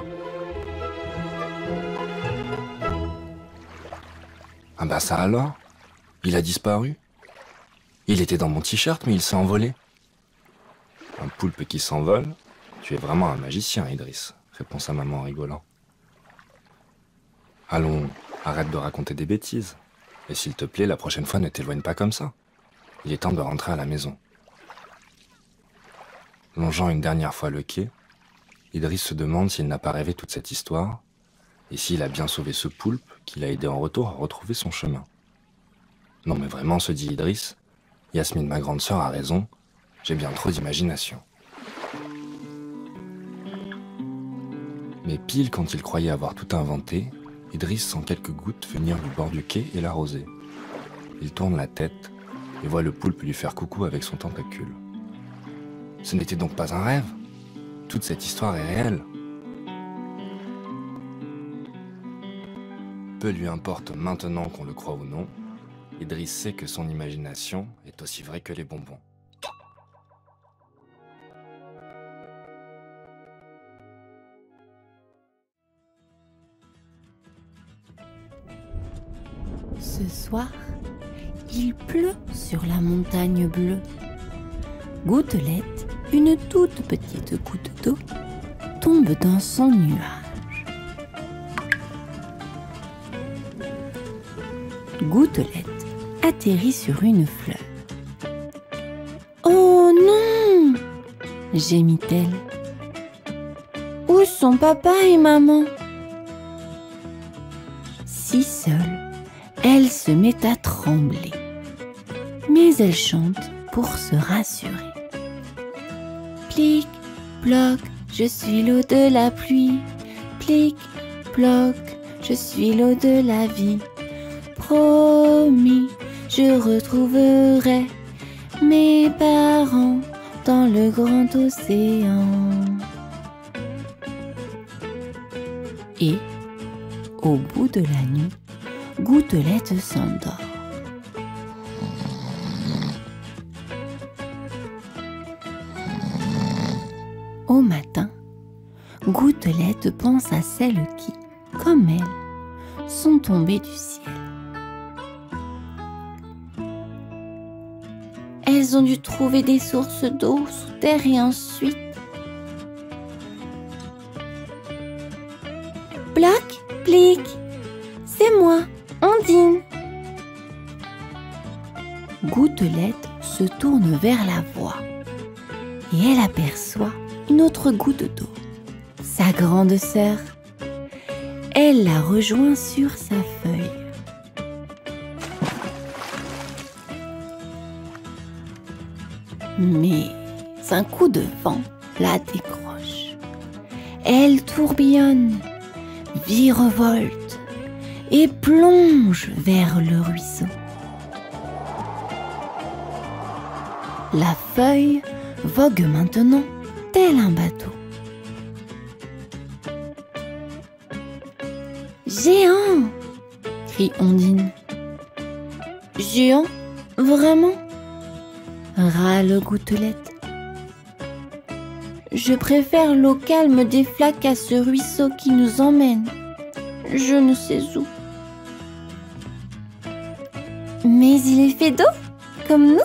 S6: Ah bah ça alors? Il a disparu? Il était dans mon t-shirt, mais il s'est envolé. Un poulpe qui s'envole? Tu es vraiment un magicien, Idriss, répond sa maman en rigolant. Allons, arrête de raconter des bêtises. Et s'il te plaît, la prochaine fois, ne t'éloigne pas comme ça. Il est temps de rentrer à la maison. Longeant une dernière fois le quai, Idriss se demande s'il n'a pas rêvé toute cette histoire, et s'il a bien sauvé ce poulpe qui l'a aidé en retour à retrouver son chemin. Non mais vraiment, se dit Idriss, Yasmine, ma grande sœur, a raison, j'ai bien trop d'imagination. Mais pile quand il croyait avoir tout inventé, Idriss sent quelques gouttes venir du bord du quai et l'arroser. Il tourne la tête et voit le poulpe lui faire coucou avec son tentacule. Ce n'était donc pas un rêve. Toute cette histoire est réelle. Peu lui importe maintenant qu'on le croit ou non, Idriss sait que son imagination est aussi vraie que les bonbons.
S1: Ce soir, il pleut sur la montagne bleue. Gouttelette, une toute petite goutte d'eau, tombe dans son nuage. Gouttelette atterrit sur une fleur. « Oh non !» gémit-elle. « Où sont papa et maman ?» Si seule, elle se met à trembler. Mais elle chante pour se rassurer. Plic, ploc, je suis l'eau de la pluie. Plic, ploc, je suis l'eau de la vie. Promis, je retrouverai mes parents dans le grand océan. Et, au bout de la nuit, Gouttelette s'endort. Au matin, Gouttelette pense à celles qui, comme elle, sont tombées du ciel. Elles ont dû trouver des sources d'eau sous terre et ensuite... Bloc, plic, c'est moi, Ondine. Gouttelette se tourne vers la voie et elle aperçoit une autre goutte d'eau, sa grande sœur. Elle la rejoint sur sa feuille. Mais un coup de vent la décroche. Elle tourbillonne, virevolte et plonge vers le ruisseau. La feuille vogue maintenant tel un bateau. Géant! Crie Ondine. Géant? Vraiment? Râle Gouttelette. Je préfère l'eau calme des flaques à ce ruisseau qui nous emmène. Je ne sais où. Mais il est fait d'eau, comme nous.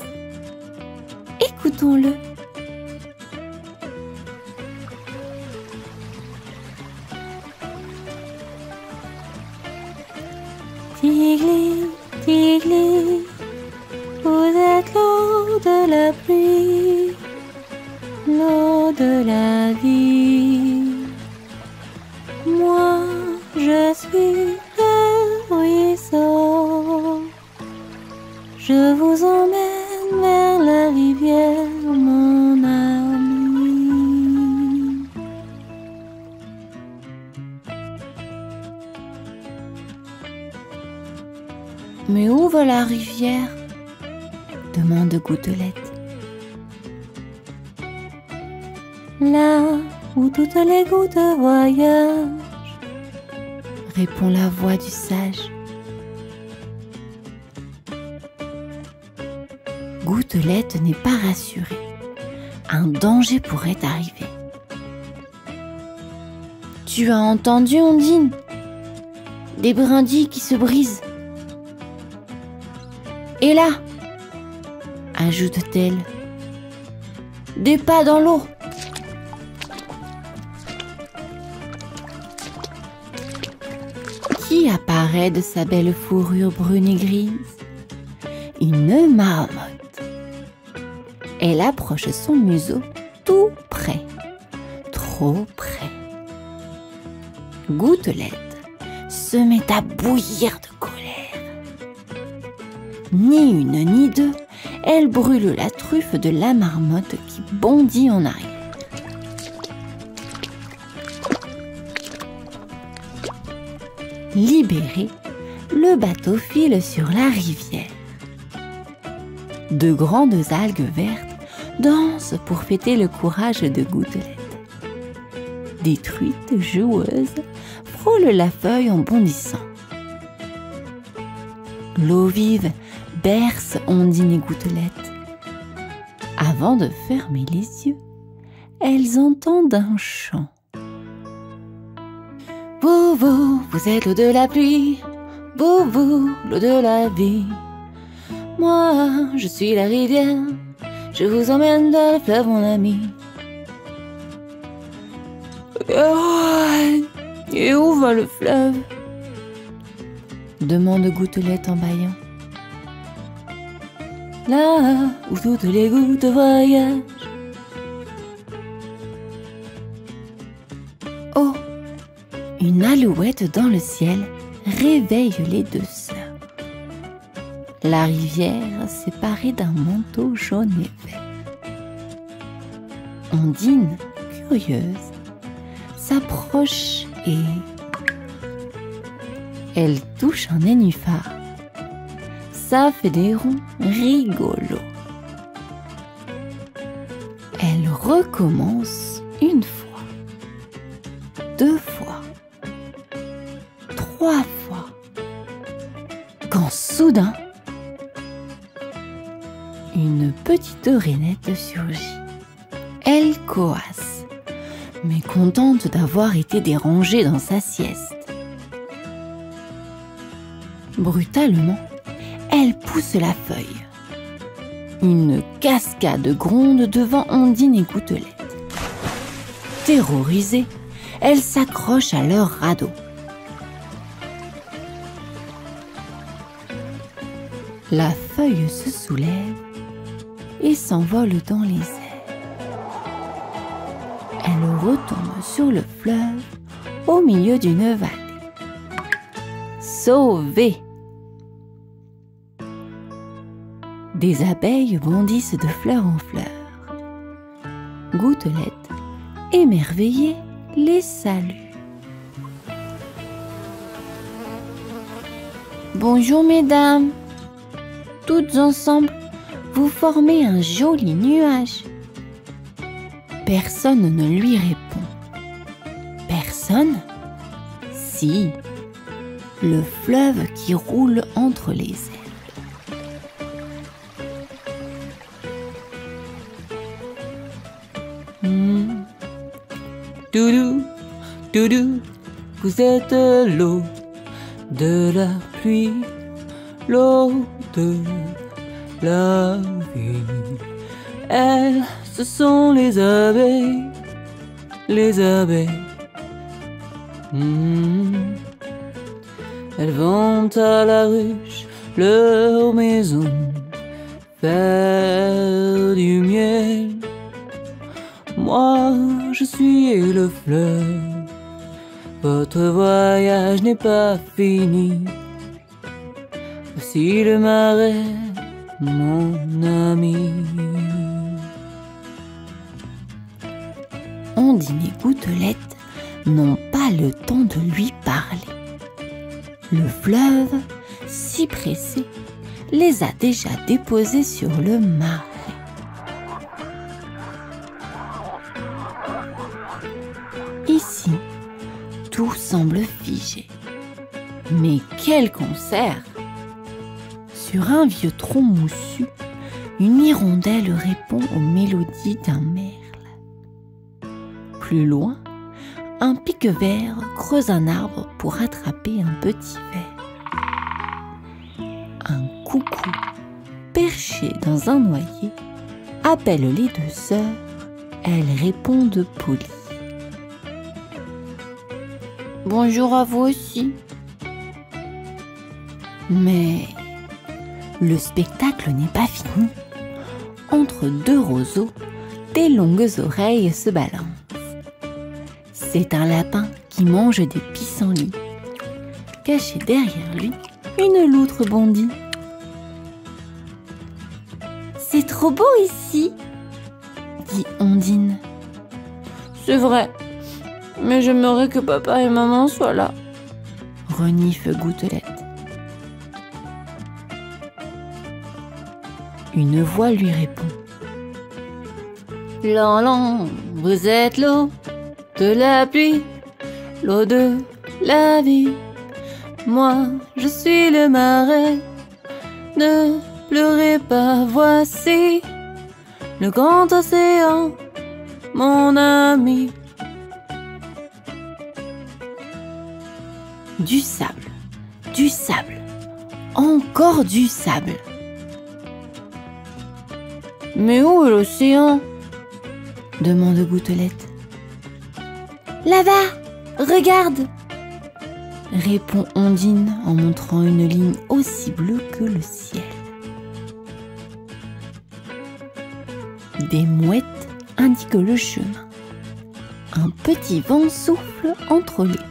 S1: Écoutons-le. de la pluie, l'eau de la vie. Moi, je suis le ruisseau. Je vous emmène vers la rivière, mon ami. Mais où va la rivière? Demande Gouttelette. Là où toutes les gouttes voyagent, répond la voix du sage. Gouttelette n'est pas rassurée. Un danger pourrait arriver. Tu as entendu, Ondine? Des brindilles qui se brisent. Et là, ajoute-t-elle, des pas dans l'eau. Qui apparaît de sa belle fourrure brune et grise? Une marmotte. Elle approche son museau tout près, trop près. Gouttelette se met à bouillir de colère. Ni une ni deux, elle brûle la truffe de la marmotte qui bondit en arrière. Libéré, le bateau file sur la rivière. De grandes algues vertes dansent pour fêter le courage de Gouttelette. Des truites joueuses frôlent la feuille en bondissant. L'eau vive berce Ondine et Gouttelette. Avant de fermer les yeux, elles entendent un chant. Vous êtes l'eau de la pluie, vous, l'eau de la vie. Moi, je suis la rivière, je vous emmène dans le fleuve, mon ami. Et où va le fleuve? Demande Gouttelette en bâillant. Là où toutes les gouttes voyagent. Oh, une alouette dans le ciel réveille les deux sœurs. La rivière séparée d'un manteau jaune et vert. Ondine, curieuse, s'approche et elle touche un nénuphar. Ça fait des ronds rigolos. Elle recommence une fois, deux fois, trois fois, quand soudain, une petite rainette surgit. Elle coasse, mais contente d'avoir été dérangée dans sa sieste. Brutalement, elle pousse la feuille. Une cascade gronde devant Ondine et Gouttelette. Terrorisée, elle s'accroche à leur radeau. La feuille se soulève et s'envole dans les airs. Elle retombe sur le fleuve au milieu d'une vallée. Sauvée! Des abeilles bondissent de fleur en fleur. Gouttelette, émerveillée, les salue. Bonjour mesdames. Toutes ensemble, vous formez un joli nuage. Personne ne lui répond. Personne? Si, le fleuve qui roule entre les airs. Doudou, doudou, vous êtes l'eau de la pluie, l'eau de la vie. Elles, ce sont les abeilles, les abeilles. Elles vont à la ruche, leur maison, faire
S7: essuyez le fleuve. Votre voyage n'est pas fini. Voici le marais, mon ami.
S1: Ondine et Gouttelette n'ont pas le temps de lui parler. Le fleuve, si pressé, les a déjà déposés sur le marais. Ici, tout semble figé. Mais quel concert! Sur un vieux tronc moussu, une hirondelle répond aux mélodies d'un merle. Plus loin, un pique-vert creuse un arbre pour attraper un petit ver. Un coucou, perché dans un noyer, appelle les deux sœurs. Elles répondent polies. Bonjour à vous aussi. Mais le spectacle n'est pas fini. Entre deux roseaux, des longues oreilles se balancent. C'est un lapin qui mange des pissenlits. Caché derrière lui, une loutre bondit.
S2: C'est trop beau ici,
S1: dit Ondine.
S7: C'est vrai, mais j'aimerais que papa et maman soient là,
S1: renifle Gouttelette. Une voix lui répond.
S7: Lan, vous êtes l'eau de la pluie, l'eau de la vie. Moi, je suis le marais. Ne pleurez pas, voici le grand océan, mon ami.
S1: Du sable, encore du sable.
S7: Mais où est l'océan?
S1: Demande Gouttelette.
S2: Là-bas, regarde,
S1: répond Ondine en montrant une ligne aussi bleue que le ciel. Des mouettes indiquent le chemin. Un petit vent souffle entre les pins.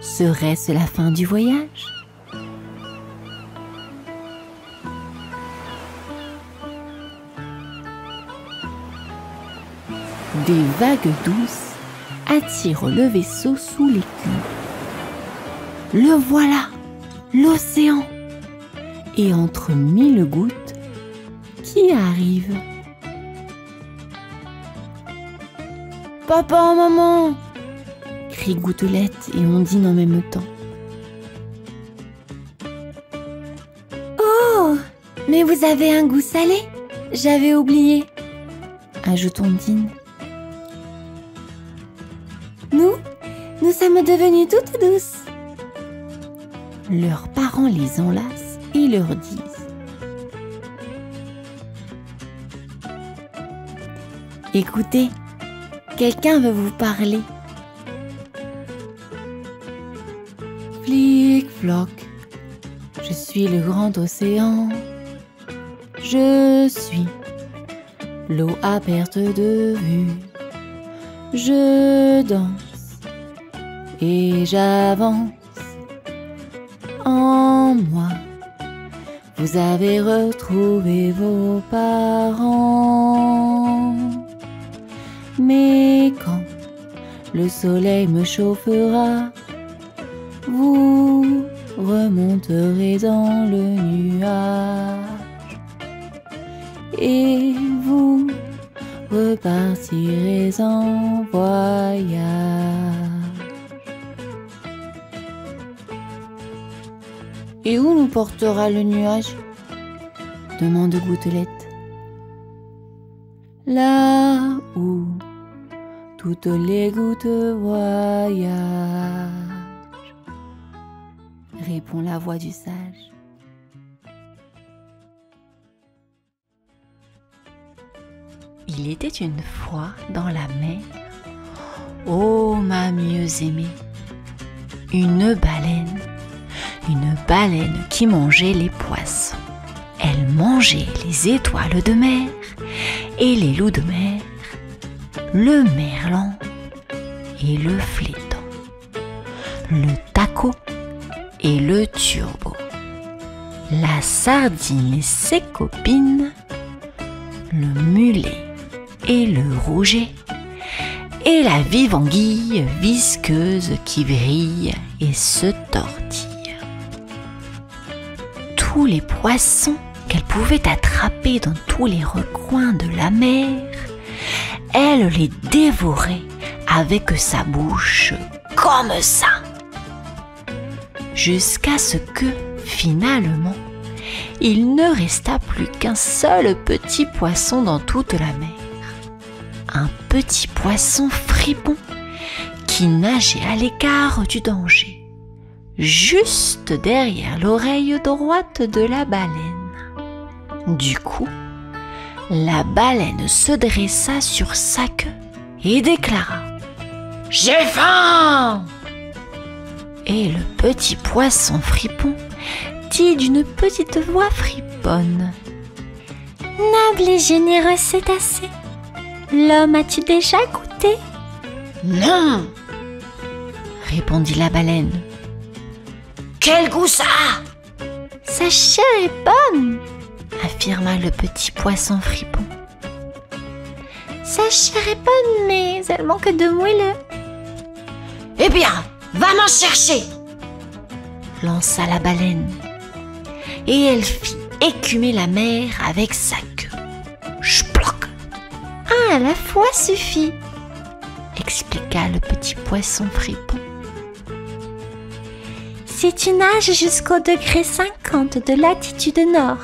S1: Serait-ce la fin du voyage? Des vagues douces attirent le vaisseau sous l'écume. Le voilà, l'océan. Et entre 1000 gouttes, qui arrive?
S7: Papa, maman,
S1: crient Gouttelette et Ondine en même temps.
S2: Oh, mais vous avez un goût salé, j'avais oublié,
S1: ajoute Ondine.
S2: Nous sommes devenues toutes douces.
S1: Leurs parents les enlacent et leur disent. Écoutez, quelqu'un veut vous parler. Flic-floc, je suis le grand océan. Je suis l'eau à perte de vue. Je danse et j'avance. En moi, vous avez retrouvé vos parents. Mais quand le soleil me chauffera, vous remonterez dans le nuage et vous repartirez en voyage. Et où nous portera le nuage? Demande Gouttelette. Là où toutes les gouttes voyagent, répond la voix du sage. Il était une fois dans la mer, ô ma mieux aimée, une baleine qui mangeait les poissons. Elle mangeait les étoiles de mer et les loups de mer, le merlan et le flétan, le taco et le turbo, la sardine et ses copines, le mulet et le rouget, et la vive anguille visqueuse qui vrille et se tortille. Tous les poissons qu'elle pouvait attraper dans tous les recoins de la mer, elle les dévorait avec sa bouche comme ça. Jusqu'à ce que, finalement, il ne resta plus qu'un seul petit poisson dans toute la mer. Un petit poisson fripon qui nageait à l'écart du danger, juste derrière l'oreille droite de la baleine. Du coup, la baleine se dressa sur sa queue et déclara « J'ai faim !» Et le petit poisson fripon dit d'une petite voix friponne
S2: « Noble et généreux cétacé, l'homme as-tu déjà goûté ?»«
S1: Non !» répondit la baleine. « Quel goût ça a ?»«
S2: Sa chair est bonne !»
S1: affirma le petit poisson fripon.
S2: « Sa chair est bonne, mais elle manque de moelleux. »«
S1: Eh bien, va m'en chercher !» lança la baleine. Et elle fit écumer la mer avec sa queue. Chploc !
S2: Un à la fois suffit,
S1: expliqua le petit poisson fripon.
S2: Si tu nages jusqu'au degré 50 de latitude nord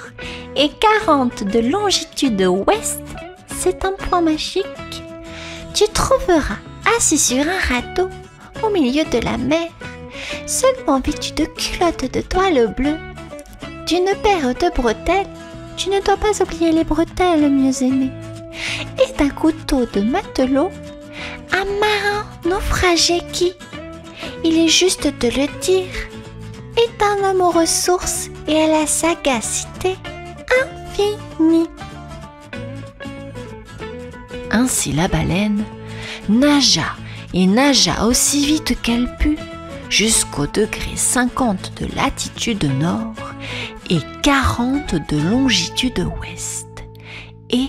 S2: et 40 de longitude ouest, c'est un point magique. Tu trouveras assis sur un radeau au milieu de la mer, seulement vêtu de culottes de toile bleue, d'une paire de bretelles, tu ne dois pas oublier les bretelles, mieux aimé, et d'un couteau de matelot, un marin naufragé qui, il est juste de le dire, est un homme aux ressources et à la sagacité infinie.
S1: Ainsi la baleine nagea et nagea aussi vite qu'elle put jusqu'au degré 50 de latitude nord et 40 de longitude ouest. Et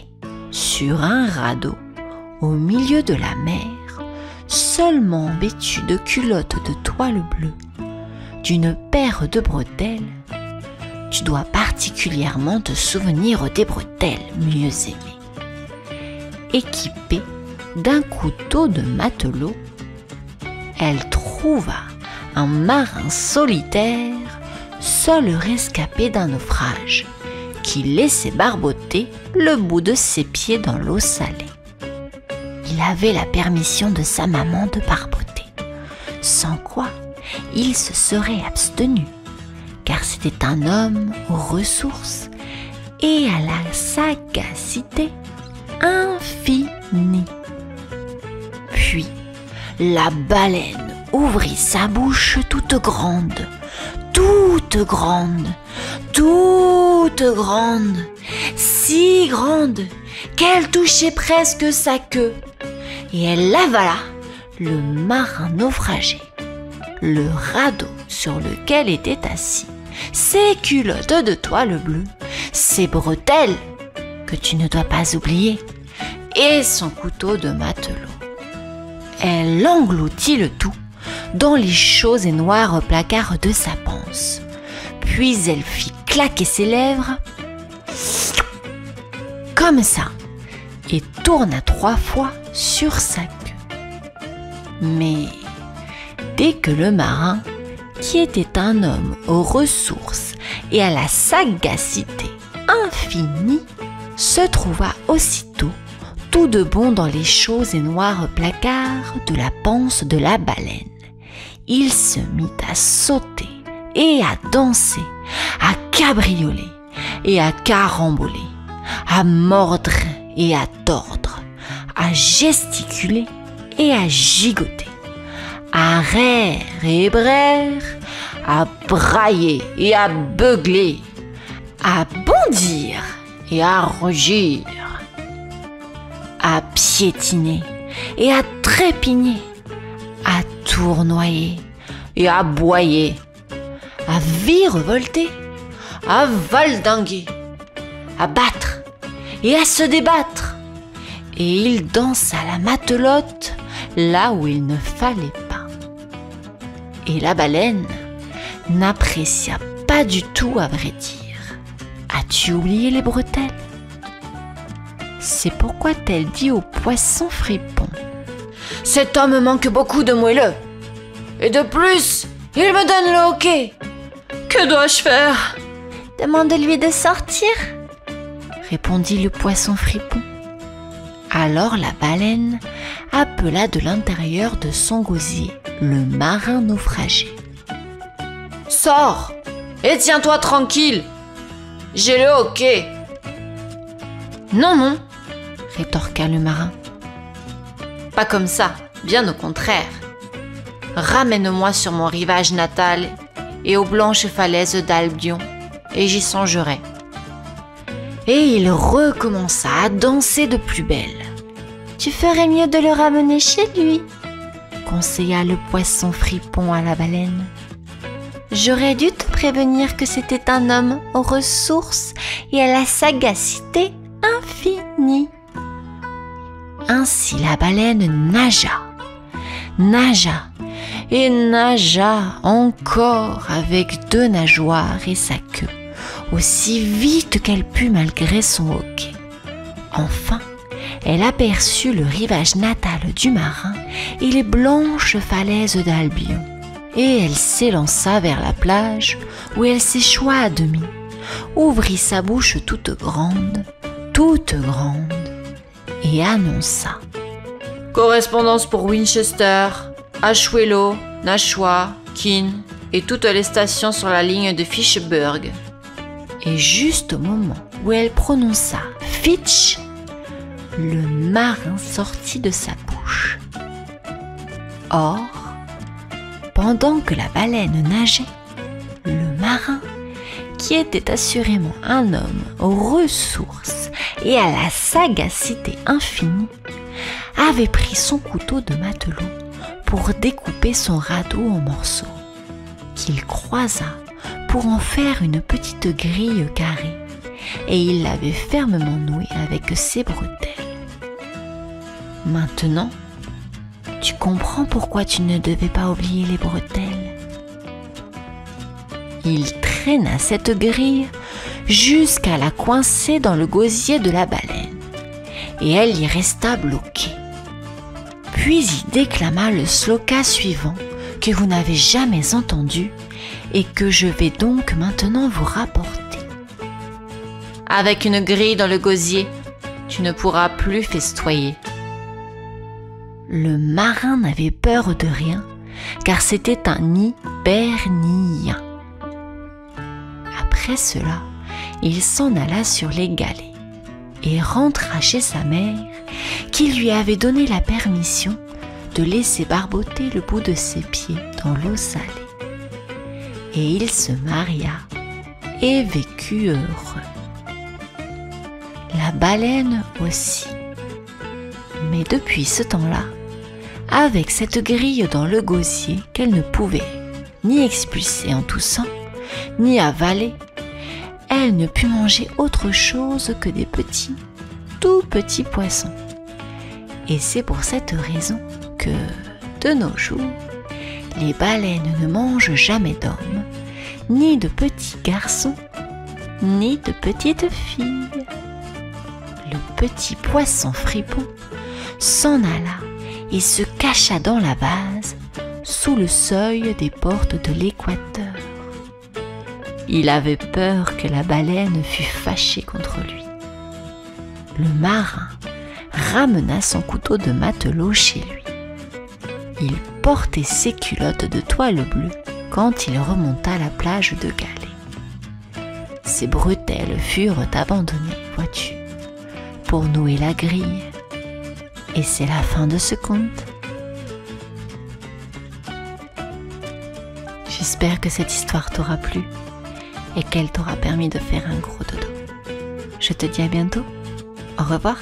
S1: sur un radeau, au milieu de la mer, seulement vêtu de culottes de toile bleue, d'une paire de bretelles, tu dois particulièrement te souvenir des bretelles, mieux aimées. Équipée d'un couteau de matelot, elle trouva un marin solitaire, seul rescapé d'un naufrage, qui laissait barboter le bout de ses pieds dans l'eau salée. Il avait la permission de sa maman de barboter, sans quoi il se serait abstenu, car c'était un homme aux ressources et à la sagacité infinie. Puis, la baleine ouvrit sa bouche toute grande, toute grande, toute grande, si grande qu'elle touchait presque sa queue, et elle avala le marin naufragé, le radeau sur lequel était assis, ses culottes de toile bleue, ses bretelles, que tu ne dois pas oublier, et son couteau de matelot. Elle engloutit le tout dans les chauds et noirs placards de sa panse. Puis elle fit claquer ses lèvres, comme ça, et tourna 3 fois sur sa queue. Mais dès que le marin, qui était un homme aux ressources et à la sagacité infinie, se trouva aussitôt tout de bon dans les chauds et noirs placards de la panse de la baleine, il se mit à sauter et à danser, à cabrioler et à caramboler, à mordre et à tordre, à gesticuler et à gigoter, à raire et braire, à brailler et à beugler, à bondir et à rugir, à piétiner et à trépigner, à tournoyer et à aboyer, à virevolter, à valdinguer, à battre et à se débattre. Et il dansa la matelote là où il ne fallait pas. Et la baleine n'apprécia pas du tout, à vrai dire. As-tu oublié les bretelles? C'est pourquoi elle dit au poisson fripon: cet homme manque beaucoup de moelleux. Et de plus, il me donne le hoquet. Que dois-je faire?
S2: Demande-lui de sortir,
S1: répondit le poisson fripon. Alors la baleine appela de l'intérieur de son gosier le marin naufragé. Sors et tiens-toi tranquille. J'ai le hoquet. Non, non, rétorqua le marin. Pas comme ça, bien au contraire. Ramène-moi sur mon rivage natal et aux blanches falaises d'Albion, et j'y songerai. Et il recommença à danser de plus belle.
S2: tu ferais mieux de le ramener chez lui,
S1: conseilla le poisson fripon à la baleine.
S2: J'aurais dû te prévenir que c'était un homme aux ressources et à la sagacité infinie.
S1: Ainsi la baleine nagea, nagea et nagea encore avec 2 nageoires et sa queue, aussi vite qu'elle put malgré son hoquet. Enfin, elle aperçut le rivage natal du marin et les blanches falaises d'Albion, et elle s'élança vers la plage où elle s'échoua à demi, ouvrit sa bouche toute grande, et annonça: correspondance pour Winchester, Ashwellow, Nashua, Keene et toutes les stations sur la ligne de Fitchburg. Et juste au moment où elle prononça Fitch, le marin sortit de sa bouche. Or, pendant que la baleine nageait, le marin, qui était assurément un homme aux ressources et à la sagacité infinie, avait pris son couteau de matelot pour découper son radeau en morceaux, qu'il croisa pour en faire une petite grille carrée, et il l'avait fermement nouée avec ses bretelles. Maintenant, tu comprends pourquoi tu ne devais pas oublier les bretelles. Il traîna cette grille jusqu'à la coincer dans le gosier de la baleine, et elle y resta bloquée. Puis il déclama le sloka suivant que vous n'avez jamais entendu et que je vais donc maintenant vous rapporter. Avec une grille dans le gosier, tu ne pourras plus festoyer. Le marin n'avait peur de rien, car c'était un hibernien. Après cela, il s'en alla sur les galets et rentra chez sa mère, qui lui avait donné la permission de laisser barboter le bout de ses pieds dans l'eau salée. Et il se maria et vécut heureux. La baleine aussi. Mais depuis ce temps-là, avec cette grille dans le gosier qu'elle ne pouvait ni expulser en toussant, ni avaler, elle ne put manger autre chose que des petits, tout petits poissons. Et c'est pour cette raison que, de nos jours, les baleines ne mangent jamais d'hommes, ni de petits garçons, ni de petites filles. Le petit poisson fripon s'en alla et se cacha dans la vase, sous le seuil des portes de l'Équateur. Il avait peur que la baleine fût fâchée contre lui. Le marin ramena son couteau de matelot chez lui. Il portait ses culottes de toile bleue quand il remonta la plage de Galets. Ses bretelles furent abandonnées, vois-tu, pour nouer la grille. Et c'est la fin de ce conte. J'espère que cette histoire t'aura plu et qu'elle t'aura permis de faire un gros dodo. Je te dis à bientôt. Au revoir.